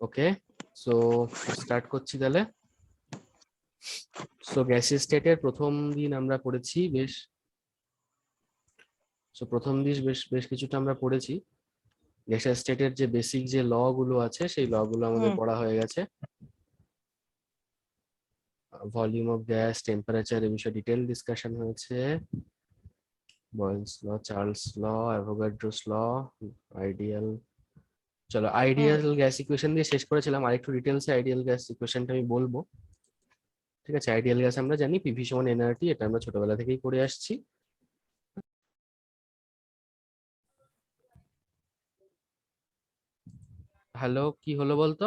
ওকে, so start করছি তাহলে। So gaseous স্টেটের প্রথম দিন আমরা পড়েছি বেশ, সো প্রথম দিন বেশ বেশ কিছুটা আমরা পড়েছি। গ্যাসিয়াস স্টেটের যে বেসিক যে ল গুলো আছে সেই ল গুলো আমাদের পড়া হয়ে গেছে। ভলিউম অফ গ্যাস, টেম্পারেচার, এই বিষয়ে ডিটেল ডিসকাশন হয়েছে। বয়েলস ল, চার্লস ল, অ্যাভোগাড্রোস ল, আইডিয়াল। চলো, আইডিয়াল গ্যাস ইকুয়েশন দিয়ে শেষ করেছিলাম, আরেকটু ডিটেলসে আইডিয়াল গ্যাস ইকুয়েশনটা আমি বলবো। ঠিক আছে, আইডিয়াল গ্যাস আমরা জানি পিভি সমান এনআরটি, এটা আমরা ছোটবেলা থেকেই পড়ে আসছি। হ্যালো, কি হলো বলতো?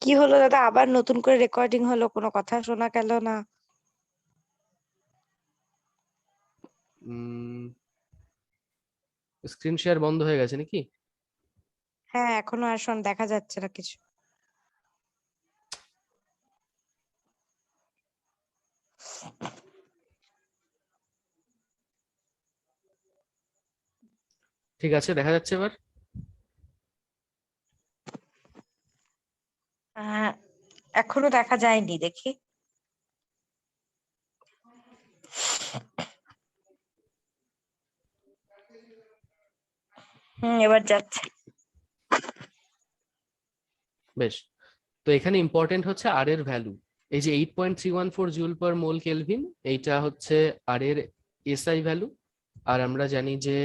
কি হলো দাদা, আবার নতুন করে রেকর্ডিং হলো, কোনো কথা শোনা গেল না। স্ক্রিন শেয়ার বন্ধ হয়ে গেছে নাকি? হ্যাঁ, এখনো আর দেখা যাচ্ছে না কিছু। ঠিক আছে, দেখা যাচ্ছে এবার? এখনো দেখা যায়নি, দেখি। এবার যাচ্ছে। বেশ, তো এখানে ইম্পর্টেন্ট হচ্ছে আর এর ভ্যালু। এই যে 8.314 জুল পার মোল কেলভিন, এইটা হচ্ছে আর এর এসআই ভ্যালু। আর আমরা জানি যে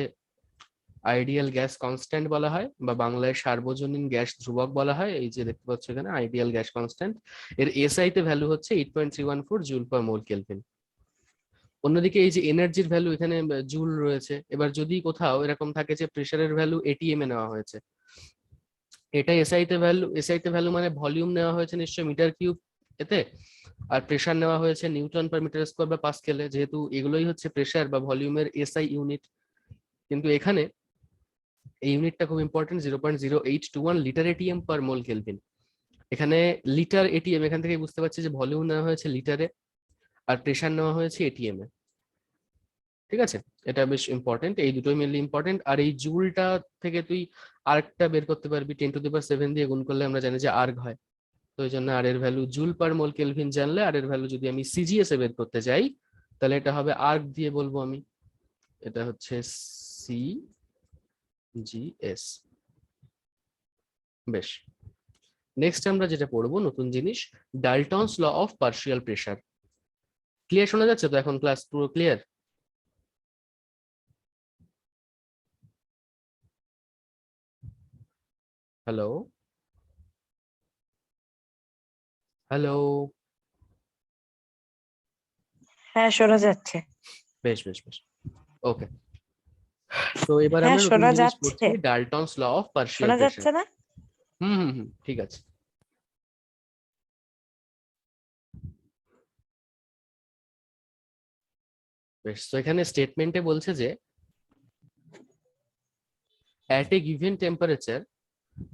আইডিয়াল গ্যাস কনস্ট্যান্ট বলা হয়, বা বাংলায় সার্বজনীন গ্যাস ধ্রুবক বলা হয়। এই যে দেখতে পাচ্ছ এখানে আইডিয়াল গ্যাস কনস্ট্যান্ট, এর এসআই তে ভ্যালু হচ্ছে 8.314 জুল পার মোল কেলভিন। অন্যদিকে এই যে এনার্জির ভ্যালু, এখানে জুল রয়েছে। এবার যদি কোথাও এরকম থাকে যে প্রেসারের ভ্যালু এটিএম এ নেওয়া হয়েছে, এটা এসআই তে ভ্যালু মানে ভলিউম নেওয়া হয়েছে নিশ্চয়ই মিটার কিউব এতে, আর প্রেসার নেওয়া হয়েছে নিউটন পার মিটার স্কোয়ার বা পাস্কেলে, যেহেতু এগুলোই হচ্ছে প্রেসার বা ভলিউমের এসআই ইউনিট। কিন্তু এখানে এই ইউনিটটা খুব ইম্পর্টেন্ট, 0.0821 লিটার এটিএম পার মোল কেলভিন। এখানে লিটার এটিএম, এখান থেকে বুঝতে পারছি যে ভলিউম নেওয়া হয়েছে লিটারে আর প্রেসার নেওয়া হয়েছে এটিএম এ। ঠিক আছে, এটা বেশ ইম্পর্টেন্ট, এই দুটোই মেনলি ইম্পর্টেন্ট। আর এই জুলটা থেকে তুই আর্কটা বের করতে পারবি, 10⁻⁷ দিয়ে গুণ করলে আমরা জানি যে আর্ক হয়। তো এই জন্য আর এর value joule per mole kelvin জানলে আর এর ভ্যালু যদি আমি সিজিএস এ বের করতে চাই, তাহলে এটা হবে আর্ক দিয়ে বলবো আমি, এটা হচ্ছে সিজিএস। বেশ, নেক্সট আমরা যেটা পড়বো নতুন জিনিস, Dalton's law of partial pressure. Clear শোনা যাচ্ছে তো এখন? ক্লাস পুরো ক্লিয়ার? Hello, hello. হ্যাঁ, শোনা যাচ্ছে। বেশ বেশ বেশ, ওকে। তো এবার হ্যাঁ, আমরা নতুন শোনা জিনিস যাচ্ছে। পড়ছি, ডাল্টনস ল অফ পার্শিয়াল শোনা প্রেসার। যাচ্ছে না? হুম, ঠিক আছে। বেশ, তো এখানে স্টেটমেন্টে বলছে যে at a given temperature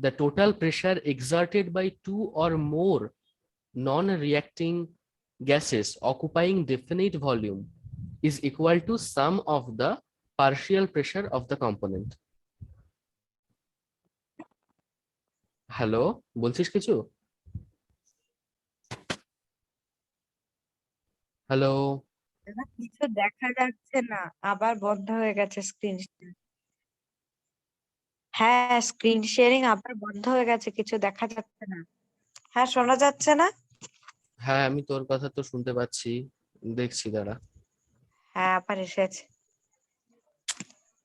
the total pressure exerted by two or more non-reacting gases occupying definite volume is equal to sum of the partial pressure of the component. Hello, বলছিস কিছু? হ্যালো। দাদা, কিছু দেখা যাচ্ছে না, আবার বন্ধ হয়ে গেছে স্ক্রিন। হ্যাঁ, স্ক্রিন শেয়ারিং আবার বন্ধ হয়ে গেছে, কিছু দেখা যাচ্ছে না। হ্যাঁ, শোনা যাচ্ছে না? হ্যাঁ, আমি তোর কথা তো শুনতে পাচ্ছি, দেখছি দাঁড়া হ্যাঁ, আবার এসেছে।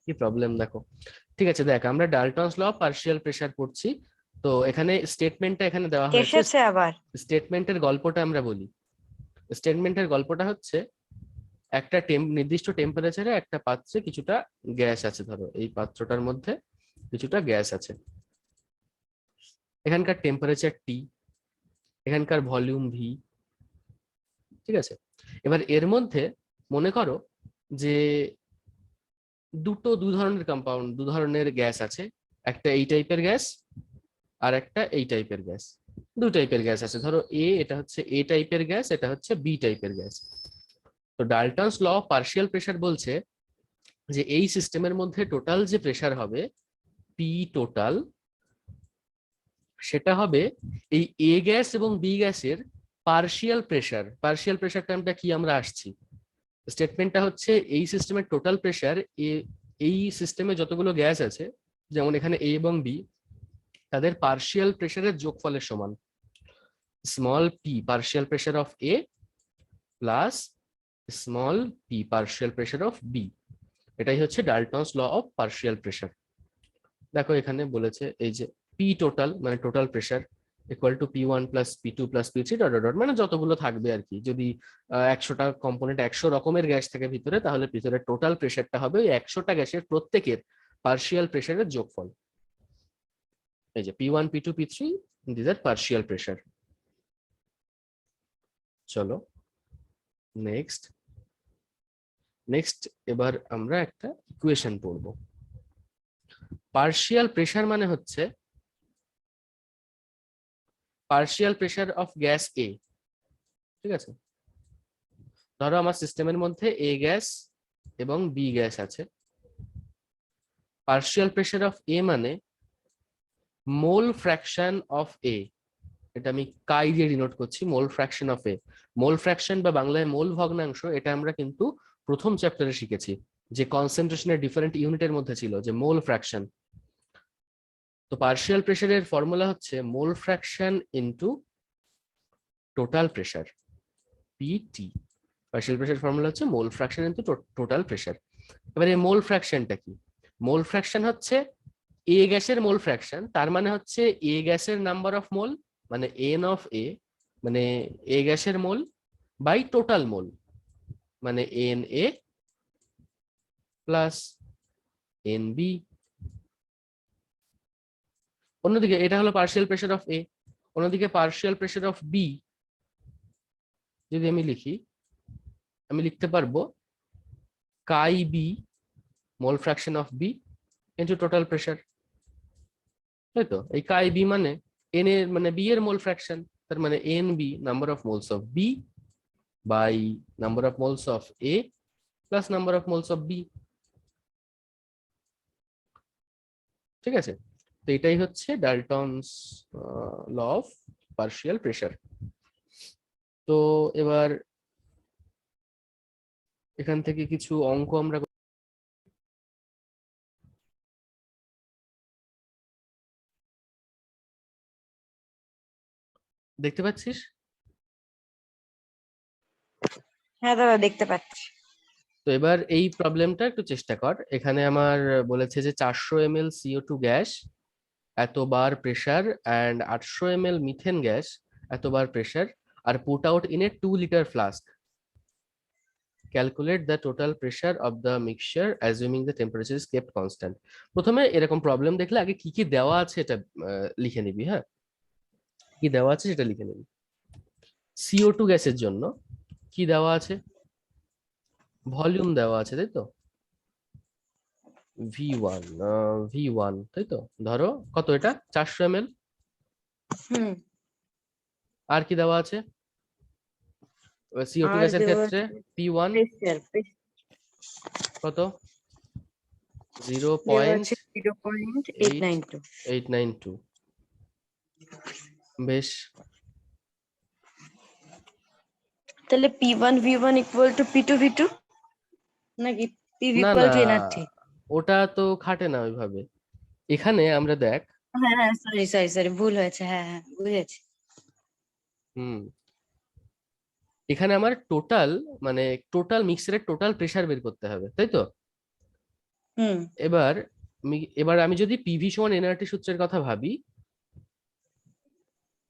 কি প্রবলেম দেখো। ঠিক আছে, দেখ আমরা ডাল্টনস ল অফ পার্শিয়াল প্রেসার পড়ছি। তো এখানে স্টেটমেন্টটা এখানে দেওয়া হয়েছে, এসেছে আবার। স্টেটমেন্টের গল্পটা আমরা বলি। স্টেটমেন্টের গল্পটা হচ্ছে, একটা নির্দিষ্ট টেম্পারেচারে একটা পাত্রে কিছুটা গ্যাস আছে, ধরো এই পাত্রটার মধ্যে কিছুটা গ্যাস আছে, এখানকার টেম্পারেচার টি, এখানকার ভলিউম ভি। ঠিক আছে, এবার এর মধ্যে মনে করো যে দু ধরনের কম্পাউন্ড, দু ধরনের গ্যাস আছে, একটা এই টাইপের গ্যাস আর একটা এই টাইপের গ্যাস। দু টাইপের গ্যাস আছে, ধরো এটা হচ্ছে এ টাইপের গ্যাস, এটা হচ্ছে বি টাইপের গ্যাস। তো ডাল্টনস ল অফ পার্শিয়াল প্রেসার বলছে যে এই সিস্টেমের মধ্যে টোটাল যে প্রেসার হবে পি টোটাল, সেটা হবে এই এ গ্যাস এবং বি গ্যাসের পার্শিয়াল প্রেসার। পার্শিয়াল প্রেসার টার্মটা কি আমরা আসছি। স্টেটমেন্টটা হচ্ছে এই সিস্টেমের টোটাল প্রেসার, এই সিস্টেমে যতগুলো গ্যাস আছে যেমন এখানে এ এবং বি, তাদের পার্শিয়াল প্রেসারের যোগফলের সমান। Small P partial pressure of A plus small P partial pressure of B, এটাই হচ্ছে Dalton's law of partial pressure. দেখো এখানে বলেছে এই যে পি টোটাল মানে total pressure equal to P1 plus P2 plus P3 dot dot dot, মানে যতগুলো থাকবে আর কি। যদি 100টা কম্পোনেন্ট 100 রকমের গ্যাস থাকে ভিতরে, তাহলে ভিতরে টোটাল প্রেসারটা হবে ওই 100টা গ্যাসের প্রত্যেকের পার্শিয়াল প্রেসারের যোগফল। এই যে P1 P2 P3 this are partial pressure. চলো নেক্সট এবার আমরা একটা ইকুয়েশন পড়বো। পার্শিয়াল প্রেসার মানে হচ্ছে partial pressure of gas A. ঠিক আছে, ধরো আমার সিস্টেমের মধ্যে এ গ্যাস এবং বি গ্যাস আছে। পার্শিয়াল প্রেসার অফ এ মানে মোল ফ্র্যাকশন অফ এ, এটা আমি কাই দিয়ে ডিনোট করছি, মোল fraction of A. Mole fraction বা বাংলায় মোল ভগ্নাংশ, এটা আমরা কিন্তু প্রথম চ্যাপ্টারে শিখেছি, যে কনসেন্ট্রেশনের ডিফারেন্ট ইউনিটের মধ্যে ছিল যে মোল ফ্র্যাকশন। তো পার্শিয়াল প্রেসারের ফর্মুলা হচ্ছে mole fraction into total pressure, P T. Partial pressure formula হচ্ছে mole fraction into total pressure. এবারে মোল ফ্র্যাকশনটা কি? মোল ফ্র্যাকশন হচ্ছে এ গ্যাসের মোল ফ্র্যাকশন, তার মানে হচ্ছে এ গ্যাসের নাম্বার অফ মোল মানে এন অফ এ, মানে এ গ্যাসের মোল বাই টোটাল মোল মানে N A plus N B. অন্যদিকে এটা হলো পার্শিয়াল প্রেসার অফ এ। অন্যদিকে পার্শিয়াল প্রেসার অফ বি যদি আমি লিখি, আমি লিখতে পারবো chi B mole fraction of B into total pressure. তাই তো, এই কাই বি মানে এন এর মানে বি এর মোল ফ্র্যাকশন, তার মানে N B number of moles of B by number of moles of A plus number of moles of B. ঠিক আছে, তো এটাই হচ্ছে Dalton's law of partial pressure. তো এবার এখান থেকে কিছু অঙ্ক আমরা দেখতে পাচ্ছিস। হ্যাঁ দাদা দেখতে পাচ্ছি। তো এবার এই প্রবলেমটা একটু চেষ্টা কর। এখানে আমার বলেছে যে 400 ml CO2 গ্যাস এতবার pressure and 800 ml methane gas এতবার pressure are put out in a 2 litre flask. Calculate the total pressure of the mixture assuming the temperature is kept constant. প্রথমে এরকম প্রবলেম দেখলে আগে কি কি দেওয়া আছে এটা লিখে নিবি। হ্যাঁ, কি দেওয়া আছে সেটা লিখে নিবি। CO2 গ্যাসের জন্য কি দেওয়া আছে? ভলিউম দেওয়া আছে, তাই তো, V1 তাই তো। ধরো কত, এটা 400 ml। হুম। আর কি দেওয়া আছে CO2 আর গ্যাসের দেওয়া ক্ষেত্রে? P1 প্রেসার কত? দেওয়া আছে 0.892। 0.892। বেশ, তাহলে P1 V1 equal to P2 V2 নাকি PV না ইকুয়াল না, টু এনআরটি? ওটা তো খাটে না ওইভাবে। এখানে আমরা দেখ, হ্যাঁ হ্যাঁ সরি সরি সরি ভুল হয়েছে, হ্যাঁ হ্যাঁ বুঝেছি। হুম, এখানে আমার টোটাল মানে টোটাল মিক্সারের টোটাল প্রেসার বের করতে হবে, তাই তো। হুম এবার আমি যদি পিভি সমান এনআরটি সূত্রের কথা ভাবি,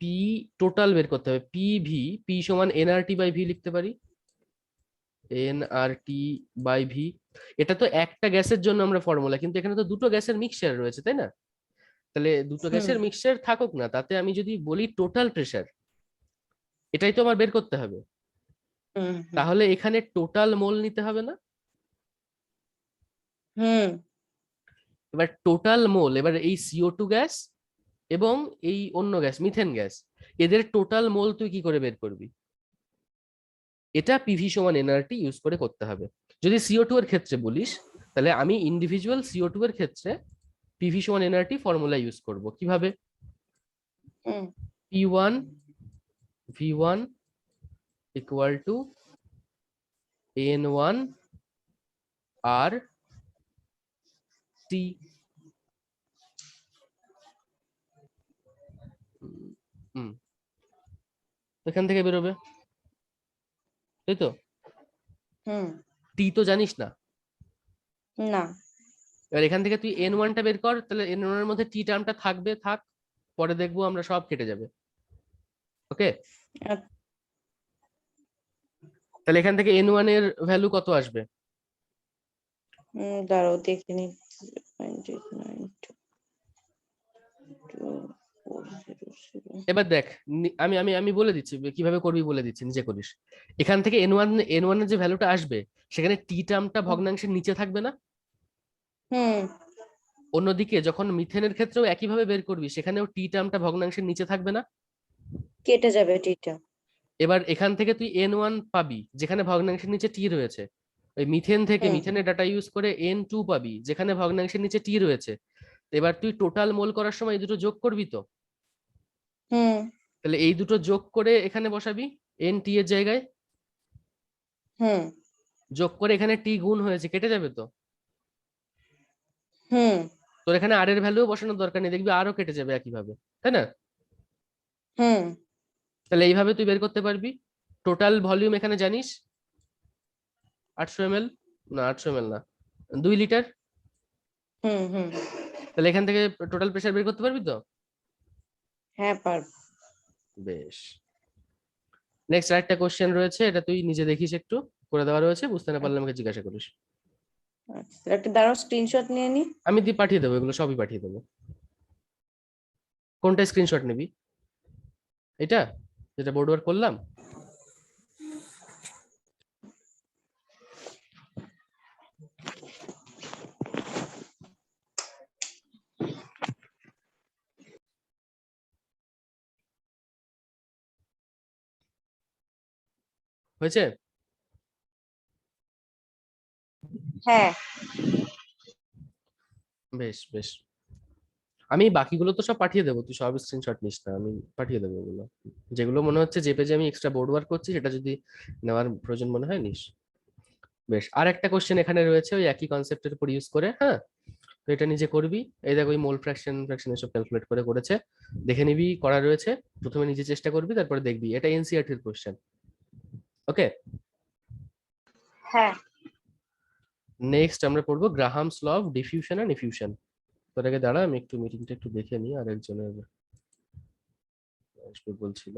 পি টোটাল বের করতে হবে। পিভি, পি সমান এনআরটি বাই ভি লিখতে পারি, এনআরটি বাই ভি। এটা তো একটা গ্যাসের জন্য আমরা ফর্মুলা, কিন্তু এখানে তো দুটো গ্যাসের মিক্সচার রয়েছে, তাই না? তাহলে দুটো হুম গ্যাসের মিক্সচার থাকুক না, তাতে আমি যদি বলি টোটাল প্রেসার, এটাই তো আমার বের করতে হবে। হুম তাহলে এখানে টোটাল মোল নিতে হবে না? হুম এবার টোটাল মোল, এবার এই CO2 গ্যাস এবং এই অন্য গ্যাস মিথেন গ্যাস, এদের টোটাল মোল তুই কি করে বের করবি? এটা পিভি সমান এনআরটি ইউজ করে করতে হবে। যদি CO2 এর ক্ষেত্রে বলিস, তাহলে আমি ইন্ডিভিজুয়াল CO2 এর ক্ষেত্রে পিভি সমান nRT ফর্মুলা ইউজ করব কিভাবে? P1 V1 equal to N1 R T। এখান থেকে বেরোবে, তাই তো? টি তো জানিস না। না। এবার এখান থেকে তুই N1 টা বের কর, তাহলে N1 এর মধ্যে টি টার্মটা থাকবে, থাক, পরে দেখবো আমরা সব কেটে যাবে। ওকে, তাহলে এখান থেকে N1 এর ভ্যালু কত আসবে? দাঁড়াও দেখে নি। এবার দেখ, আমি আমি আমি বলে দিচ্ছি কিভাবে করবি, বলে দিচ্ছি, নিজে করিস। এখান থেকে N1 এর যে ভ্যালুটা আসবে, সেখানে টি টার্মটা ভগ্নাংশের নিচে থাকবে না? অন্যদিকে যখন মিথেনের ক্ষেত্রেও একইভাবে বের করবি, সেখানেও টি টার্মটা ভগ্নাংশের নিচে থাকবে না? কেটে যাবে টিটা। এবার এখান থেকে তুই N1 পাবি যেখানে ভগ্নাংশের নিচে টি রয়েছে, ওই মিথেন থেকে মিথেনের ডাটা ইউজ করে N2 পাবি যেখানে ভগ্নাংশের নিচে টি রয়েছে। এবার তুই টোটাল মোল করার সময় এই দুটো যোগ করবি তো, তাহলে এই দুটো যোগ করে এখানে বসাবি NT এর জায়গায়, যোগ করে এখানে টি গুণ হয়েছে, কেটে যাবে তো। তোর এখানে আর এর ভ্যালু বসানোর দরকার নেই, দেখবি আরো কেটে যাবে একইভাবে, তাই না? তাহলে এইভাবে তুই বের করতে পারবি। টোটাল ভলিউম এখানে জানিস 800 ml, না 800 ml না, 2 লিটার। তাহলে এখান থেকে টোটাল প্রেসার বের করতে পারবি তো? হ্যাঁ পারব। বেশ, নেক্সট আরেকটা কোশ্চেন রয়েছে, এটা তুই নিজে দেখিস, একটু করে দেওয়া রয়েছে, বুঝতে না পারলে আমাকে জিজ্ঞাসা করিস। আচ্ছা, একটা দাঁড়াও স্ক্রিনশট নিয়ে নি। আমি দিয়ে পাঠিয়ে দেবো, এগুলো সবই পাঠিয়ে দেবো। কোনটা স্ক্রিনশট নিবি? এটা যেটা বোর্ড ওয়ার্ক করলাম? হয়েছে? হ্যাঁ। বেশ বেশ, আমি বাকিগুলো তো সব পাঠিয়ে দেবো, তুই সব স্ক্রিনশট নিস না, আমি পাঠিয়ে দেবো ওগুলো। যেগুলো মনে হচ্ছে যে পেজে আমি এক্সট্রা বোর্ড ওয়ার্ক করছি, সেটা যদি নেওয়ার প্রয়োজন মনে হয় নিস। বেশ, আর একটা কোশ্চেন এখানে রয়েছে ওই একই কনসেপ্টের উপর ইউজ করে, হ্যাঁ, তো এটা নিজে করবি। এই দেখ, ওই মোল ফ্র্যাকশন এসব ক্যালকুলেট করে করেছে, দেখে নিবি করা রয়েছে। প্রথমে নিজে চেষ্টা করবি, তারপরে দেখবি। এটা NCERT এর কোশ্চেন। ওকে, হ্যাঁ। নেক্সট আমরা পড়বো Graham's law of diffusion and effusion. তোর আগে দাঁড়া, আমি একটু মিটিংটা একটু দেখে নিই, আর একজনের বলছিল।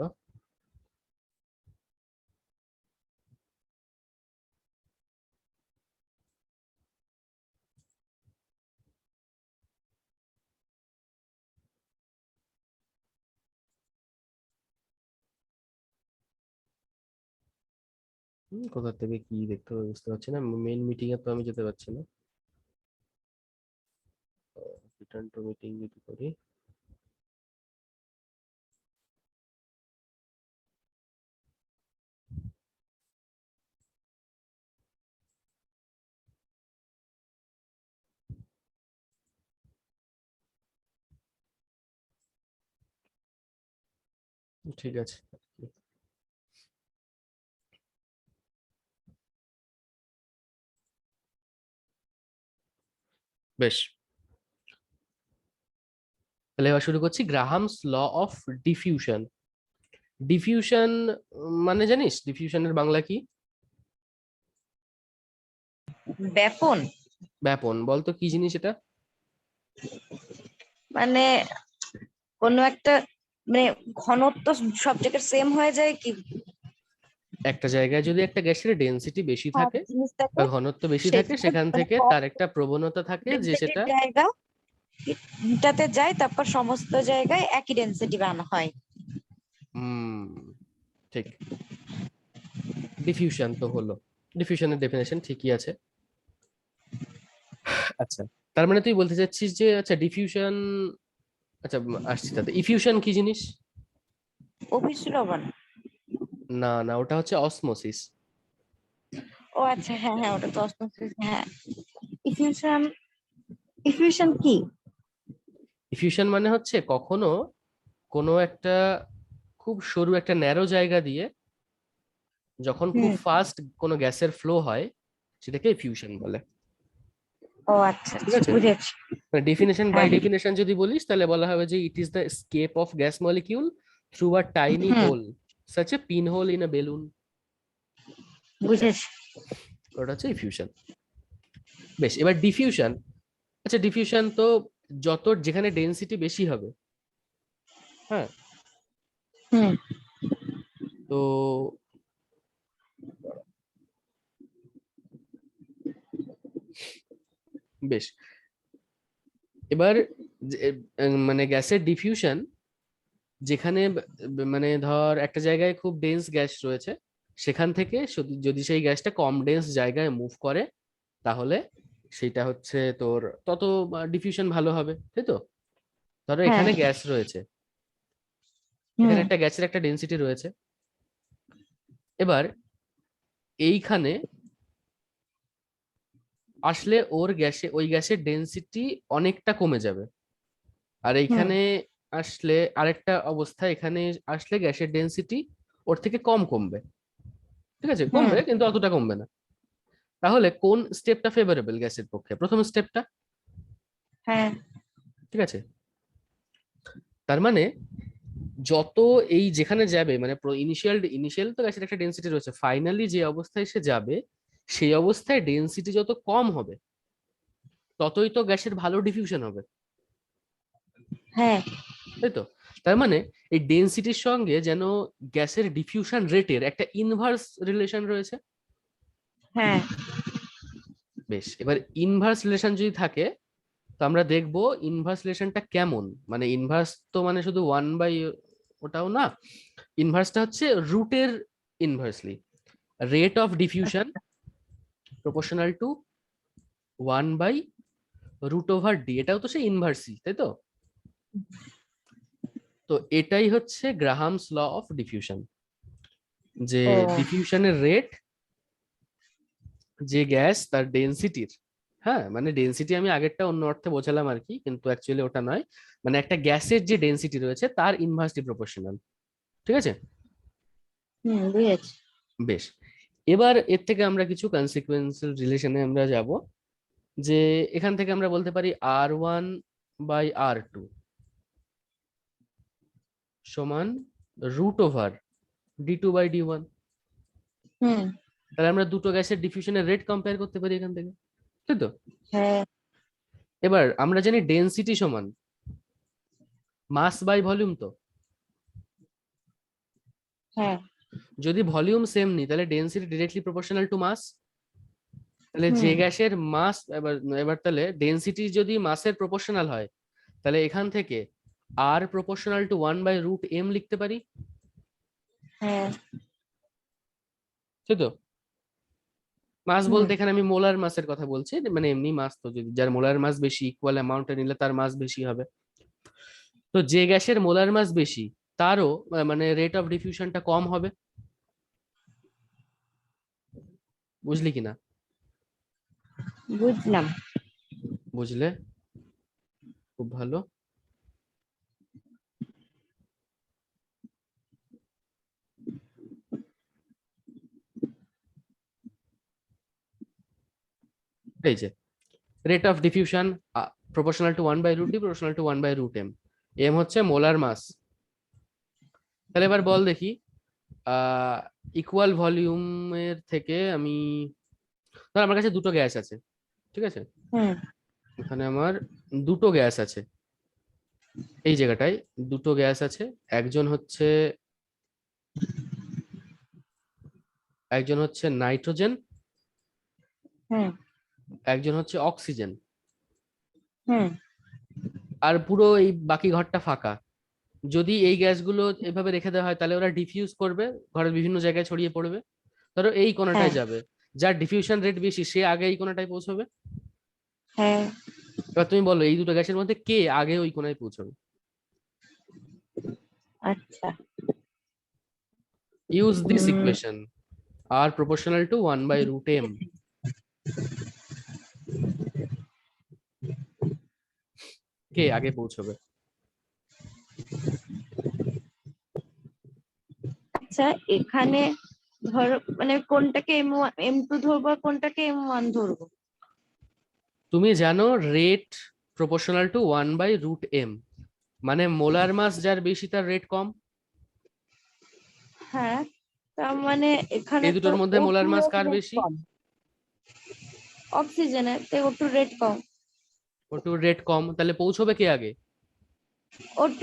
কোথা থেকে কি দেখতে হবে বুঝতে পারছি না, মেইন মিটিং এ তো আমি যেতে পারছি না। রিটার্ন টু মিটিং যদি করি, ঠিক আছে। বেশ, তাহলে এবার শুরু করছি Graham's law of diffusion. Diffusion মানে জানিস ডিফিউশনের বাংলা কি? ব্যাপন। ব্যাপন, বলতো কি জিনিস এটা? মানে কোনো একটা, মানে ঘনত্ব সব জায়গায় সেম হয়ে যায় কি? একটা জায়গায় যদি একটা গ্যাসের ডেনসিটি বেশি সব থাকে জিনিসটাকে বা ঘনত্ব বেশি থাকে, সেখান থেকে তার একটা প্রবণতা থাকে যে সেটা জায়গা এটাতে যায়, তারপর সমস্ত জায়গায় একই ডেনসিটি বানানো হয়। ঠিক, ডিফিউশন তো হলো। ডিফিউশনের ডেফিনেশন ঠিকই আছে। আচ্ছা, তার মানে তুই বলতে চাচ্ছিস যে, আচ্ছা ডিফিউশন, আচ্ছা আসছি তাতে। ইফিউশন কি জিনিস? অভিস্রবণ। না না, ওটা হচ্ছে অসমোসিস। ও আচ্ছা, হ্যাঁ হ্যাঁ, ওটা তো অসমোসিস। হ্যাঁ, ইফিউশন ইফিউশন কি? ইফিউশন মানে হচ্ছে কখনো কোনো একটা খুব সরু একটা ন্যারো জায়গা দিয়ে যখন খুব হুম। ফাস্ট কোনো গ্যাসের ফ্লো হয় সেটাকে ইফিউশন বলে। ও আচ্ছা ঠিক আচ্ছা, আছে, বুঝেছি। ডেফিনেশন বাই হ্যাঁ। ডেফিনেশন যদি বলিস তাহলে বলা হবে যে it is the escape of gas molecule through a tiny hmm, hole such a pinhole in a balloon. বুঝেছি। ওটা হচ্ছে ইফিউশন। বেশ, এবার ডিফিউশন। আচ্ছা, ডিফিউশন তো যত যেখানে ডেনসিটি বেশি হবে, হ্যাঁ, হুম। তো বেশ, এবার মানে গ্যাসের ডিফিউশন যেখানে মানে ধর একটা জায়গায় খুব ডেন্স গ্যাস রয়েছে, সেখান থেকে যদি সেই গ্যাসটা কম ডেন্স জায়গায় মুভ করে তাহলে সেটা হচ্ছে তোর তত ডিফিউশন ভালো হবে, তাই তো? ধরো হ্যাঁ। এখানে গ্যাস রয়েছে, হুম। এখানে একটা গ্যাসের একটা ডেন্সিটি রয়েছে, এবার এইখানে আসলে ওই গ্যাসের ডেন্সিটি অনেকটা কমে যাবে, আর হুম। এইখানে আসলে আরেকটা অবস্থা, এখানে আসলে গ্যাসের ডেন্সিটি ওর থেকে কম কমবে। ঠিক আছে, হুম। কমবে কিন্তু অতটা কমবে না। তাহলে কোন স্টেপটা ফেভারেবল গ্যাসের পক্ষে? প্রথম স্টেপটা। হ্যাঁ। ঠিক আছে, তার মানে যত এই যেখানে যাবে মানে ইনিশিয়াল তো গ্যাসের একটা ডেন্সিটি রয়েছে, ফাইনালি যে অবস্থায় সে যাবে সেই অবস্থায় ডেন্সিটি যত কম হবে ততই তো গ্যাসের ভালো ডিফিউশন হবে, হ্যাঁ। তাই তো? তার মানে এই ডেন্সিটির সঙ্গে যেন গ্যাসের ডিফিউশন রেটের একটা ইনভার্স রিলেশন রয়েছে। হ্যাঁ। বেশ, এবার ইনভার্স রিলেশন যদি থাকে তো আমরা দেখবো ইনভার্স রিলেশনটা কেমন। মানে ইনভার্স তো মানে শুধু 1/, ওটাও না, ইনভার্সটা হচ্ছে রুটের inversely, rate of diffusion proportional to 1/√ডি, এটাও তো সেই ইনভার্সই, তাই তো? তো এটাই হচ্ছে গ্রাহামস ল অফ ডিফিউশন, যে ও ডিফিউশনের রেট যে গ্যাস তার ডেনসিটির, হ্যাঁ মানে ডেনসিটি আমি আগেরটা অন্য অর্থে বোঝালাম আর কি, কিন্তু অ্যাকচুয়ালি ওটা নয়, মানে একটা গ্যাসের যে ডেনসিটি রয়েছে তার ইনভার্সলি প্রপোর্শনাল। ঠিক আছে, হুম, বুঝেছি। বেশ, এবার এর থেকে আমরা কিছু কনসিকুয়েন্সিয়াল রিলেশনে আমরা যাব, যে এখান থেকে আমরা বলতে পারি R1/R2 সমান √D2/D1। হুম। তাহলে আমরা দুটো গ্যাসের ডিফিউশনের রেট কম্পেয়ার করতে পারি এখান থেকে, তাই তো? হ্যাঁ। এবার আমরা জানি ডেনসিটি সমান মাস বাই ভলিউম, তো হ্যাঁ। যদি ভলিউম সেম নিই তাহলে ডেনসিটি ডিরেক্টলি প্রপোর্শনাল টু মাস। তাহলে যে হুম। গ্যাসের মাস, এবার এবার তাহলে ডেনসিটি যদি মাসের প্রপোর্শনাল হয় তাহলে এখান থেকে আর প্রপোর্শনাল টু 1/√m লিখতে পারি, হ্যাঁ। তাই তো? মাস হুম। বলতে এখানে আমি মোলার মাসের কথা বলছি, মানে এমনি মাস তো যদি যার মোলার মাস বেশি ইকুয়াল অ্যামাউন্টে নিলে তার মাস বেশি হবে। তো যে গ্যাসের মোলার মাস বেশি তারও মানে রেট অফ ডিফিউশনটা কম হবে। বুঝলি কিনা? বুঝলাম। বুঝলে, খুব ভালো। এই যে rate of diffusion proportional to 1/√d proportional to 1/√m, M হচ্ছে মোলার মাস। তাহলে এবার বল দেখি, ইকুয়াল ভলিউমের থেকে আমি, ধর আমার কাছে দুটো গ্যাস আছে, ঠিক আছে, হুম। এখানে আমার দুটো গ্যাস আছে, এই জায়গাটায় দুটো গ্যাস আছে, একজন হচ্ছে একজন হচ্ছে নাইট্রোজেন, হুম। একজন হচ্ছে অক্সিজেন, হুম। আর পুরো এই বাকি ঘরটা ফাঁকা। যদি এই গ্যাসগুলো এভাবে রেখে দেওয়া হয় তাহলে ওরা ডিফিউজ করবে, ঘরের বিভিন্ন জায়গায় ছড়িয়ে পড়বে। ধরো এই হ্যাঁ। কোণাটায় যাবে, যার ডিফিউশন রেট বেশি সে আগে এই কোণাটায় পৌঁছবে। হ্যাঁ। এবার তুমি বলো এই দুটো গ্যাসের মধ্যে কে আগে ওই কোণায় পৌঁছবে? আচ্ছা। Use this hmm. ইকুয়েশন, আর প্রপোর্শনাল টু 1/√m। কে আগে পৌঁছবে? আচ্ছা এখানে ধরো মানে কোনটাকে M2 ধরবো আর কোনটাকে M1 ধরবো? তুমি জানো রেট প্রপোর্শনাল টু 1/√m, মানে মোলার মাস যার বেশি তার রেট কম। হ্যাঁ, তার মানে এখানে এই তো দুটোর মধ্যে মোলার O2 মাস এর কার rate বেশি? কম, অক্সিজেনের তো O2 রেট কম। O2 রেট কম, তাহলে পৌঁছবে কে আগে? O2।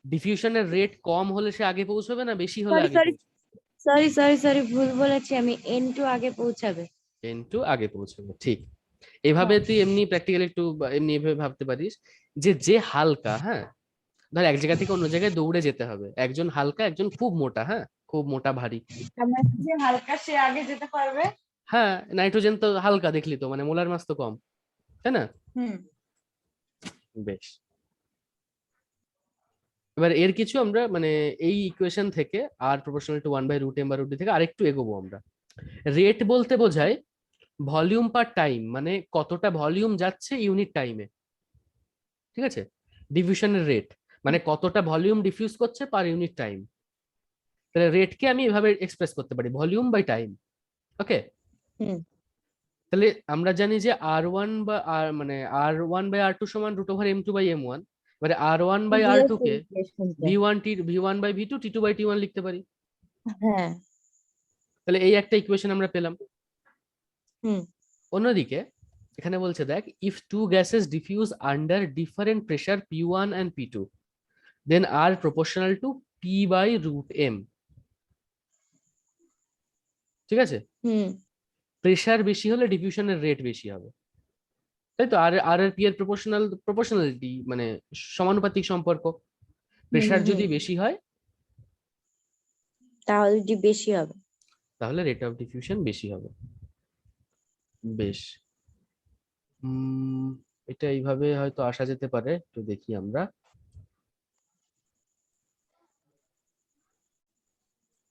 ডিফিউশনের রেট কম হলে সে আগে পৌঁছবে না বেশি হলে সরি আগে সরি পৌঁছবে? সরি সরি সরি ভুল বলেছি আমি, N2 আগে পৌঁছাবে। N2 আগে পৌঁছবে, ঠিক। এভাবে হ্যাঁ। তুই এমনি প্র্যাকটিক্যালি একটু এমনি এভাবে ভাবতে পারিস যে যে হালকা, হ্যাঁ ধর এক জায়গা থেকে অন্য জায়গায় দৌড়ে যেতে হবে, একজন হালকা একজন খুব মোটা, হ্যাঁ খুব মোটা ভারী। তার মানে যে হালকা সে আগে যেতে পারবে। হ্যাঁ নাইট্রোজেন তো হালকা, দেখলি তো, মানে মোলার মাস তো কম, তাই না? হুম। বেশ, এবার এর কিছু আমরা মানে এই ইকুয়েশন থেকে আর প্রপোর্শনাল টু 1/√m বা √d থেকে আরেকটু এগোবো আমরা। রেট বলতে বোঝায় ভলিউম পার টাইম, মানে কতটা ভলিউম যাচ্ছে ইউনিট টাইমে, ঠিক আছে? ডিফিউশনের রেট মানে কতটা ভলিউম ডিফিউজ করছে পার ইউনিট টাইম। তাহলে রেটকে আমি এভাবে এক্সপ্রেস করতে পারি, ভলিউম বাই টাইম। ওকে, হুম। তাহলে আমরা জানি যে R1 বা আর মানে R1/R2 সমান √m2/m1, মানে R1/R2 কে V1/V2 T2/T1 লিখতে পারি। হ্যাঁ। তাহলে এই একটা ইকুয়েশন আমরা পেলাম। হুম। অন্যদিকে এখানে বলছে দেখ, if two gases diffuse under different pressure P1 and P2 then are proportional to P/√m, ঠিক আছে? হুম। প্রেসার বেশি হলে ডিফিউশনের রেট বেশি হবে, তাই তো? আর আর পি এর প্রপোর্শনালিটি মানে সমানুপাতিক সম্পর্ক। হুম। প্রেসার হুম। যদি বেশি হয় তাহলে যে বেশি হবে। তাহলে রেট অফ ডিফিউশন বেশি হবে। বেশ, এটা এইভাবে হয়তো আসা যেতে পারে, একটু দেখি আমরা।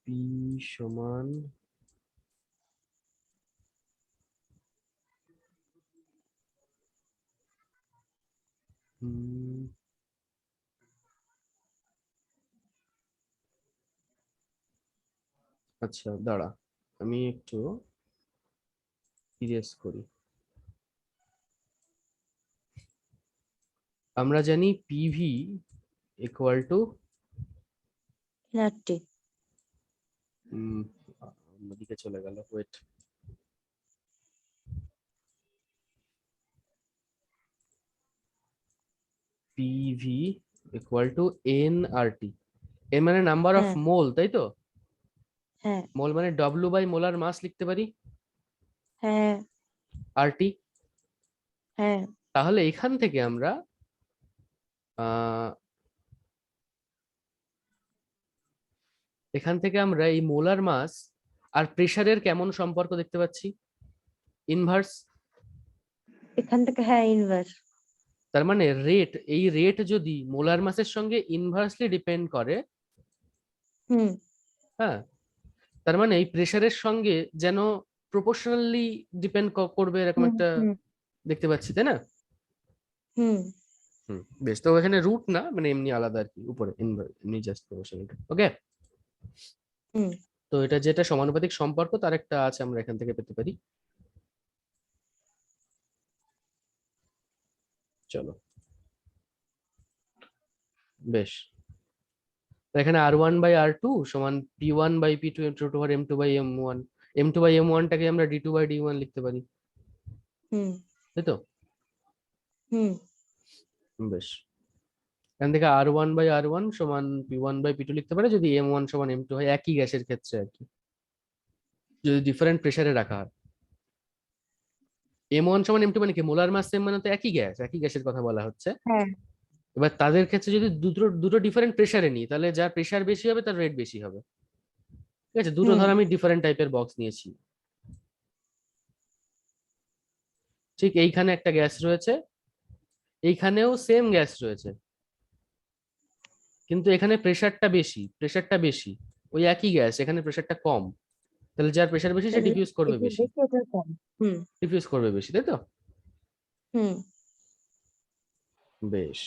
পি সমান উম, আচ্ছা দাঁড়া, আমি একটু ইরেজ করি। আমরা জানি পিভি ইকুয়াল টু এনআরটি। অন্যদিকে চলে গেল, wait. PV equal to NRT, এর মানে নাম্বার অফ হ্যাঁ। মোল, তাই তো? হ্যাঁ। মোল মানে W/মোলার মাস লিখতে পারি, হ্যাঁ। আরটি। হ্যাঁ। তাহলে এখান থেকে আমরা এই মোলার মাস আর প্রেসারের কেমন সম্পর্ক দেখতে পাচ্ছি, ইনভার্স। এখান থেকে হ্যাঁ ইনভার্স। তার মানে এই রেট যদি মোলার মাসের সঙ্গে ইনভার্সলি ডিপেন্ড করে, হুম। হ্যাঁ তার মানে এই প্রেসারের সঙ্গে যেন প্রপোর্শনালি ডিপেন্ড করবে, এরকম হুম। একটা হুম। দেখতে পাচ্ছি, তাই না? হুম। বেশ, তো এখানে রুট না, মানে এমনি আলাদা আর কি, উপরে এমনি জাস্ট প্রপোর্শনাল। ওকে, হুম। তো এটা যেটা সমানুপাতিক সম্পর্ক তার একটা আছে, আমরা এখান থেকে পেতে পারি। চলো, বেশ, তো এখানে R1/R2 সমান P1/P2 M2/M1, M2/M1টাকে আমরা D2/D1 লিখতে পারি, হুম। তাই তো? হুম। বেশ, এখান থেকে R1/R1 সমান P1/P2 লিখতে পারে যদি M1 সমান M2 হয়, একই গ্যাসের ক্ষেত্রে আর কি, যদি ডিফারেন্ট প্রেসারে রাখা হয়। M1 সমান M2 মানে কি, মোলার মাস সেম, মানে তো একই গ্যাস, একই গ্যাসের কথা বলা হচ্ছে। হ্যাঁ। এবার তাদের ক্ষেত্রে যদি দুটো দুটো ডিফারেন্ট প্রেসারে নিই, তাহলে যার প্রেসার বেশি হবে তার রেট বেশি হবে, ঠিক আছে? দুটো হুম। ধর আমি ডিফারেন্ট টাইপের বক্স নিয়েছি, ঠিক এইখানে একটা গ্যাস রয়েছে, এইখানেও সেম গ্যাস রয়েছে, কিন্তু এখানে প্রেসারটা বেশি, ওই একই গ্যাস, এখানে প্রেসারটা কম, তাহলে যার প্রেসার বেশি সে তাহলে ডিফিউজ করবে এটা বেশি, বেশি এটা কম। হুম। ডিফিউজ করবে বেশি, তাই তো? হুম। বেশ,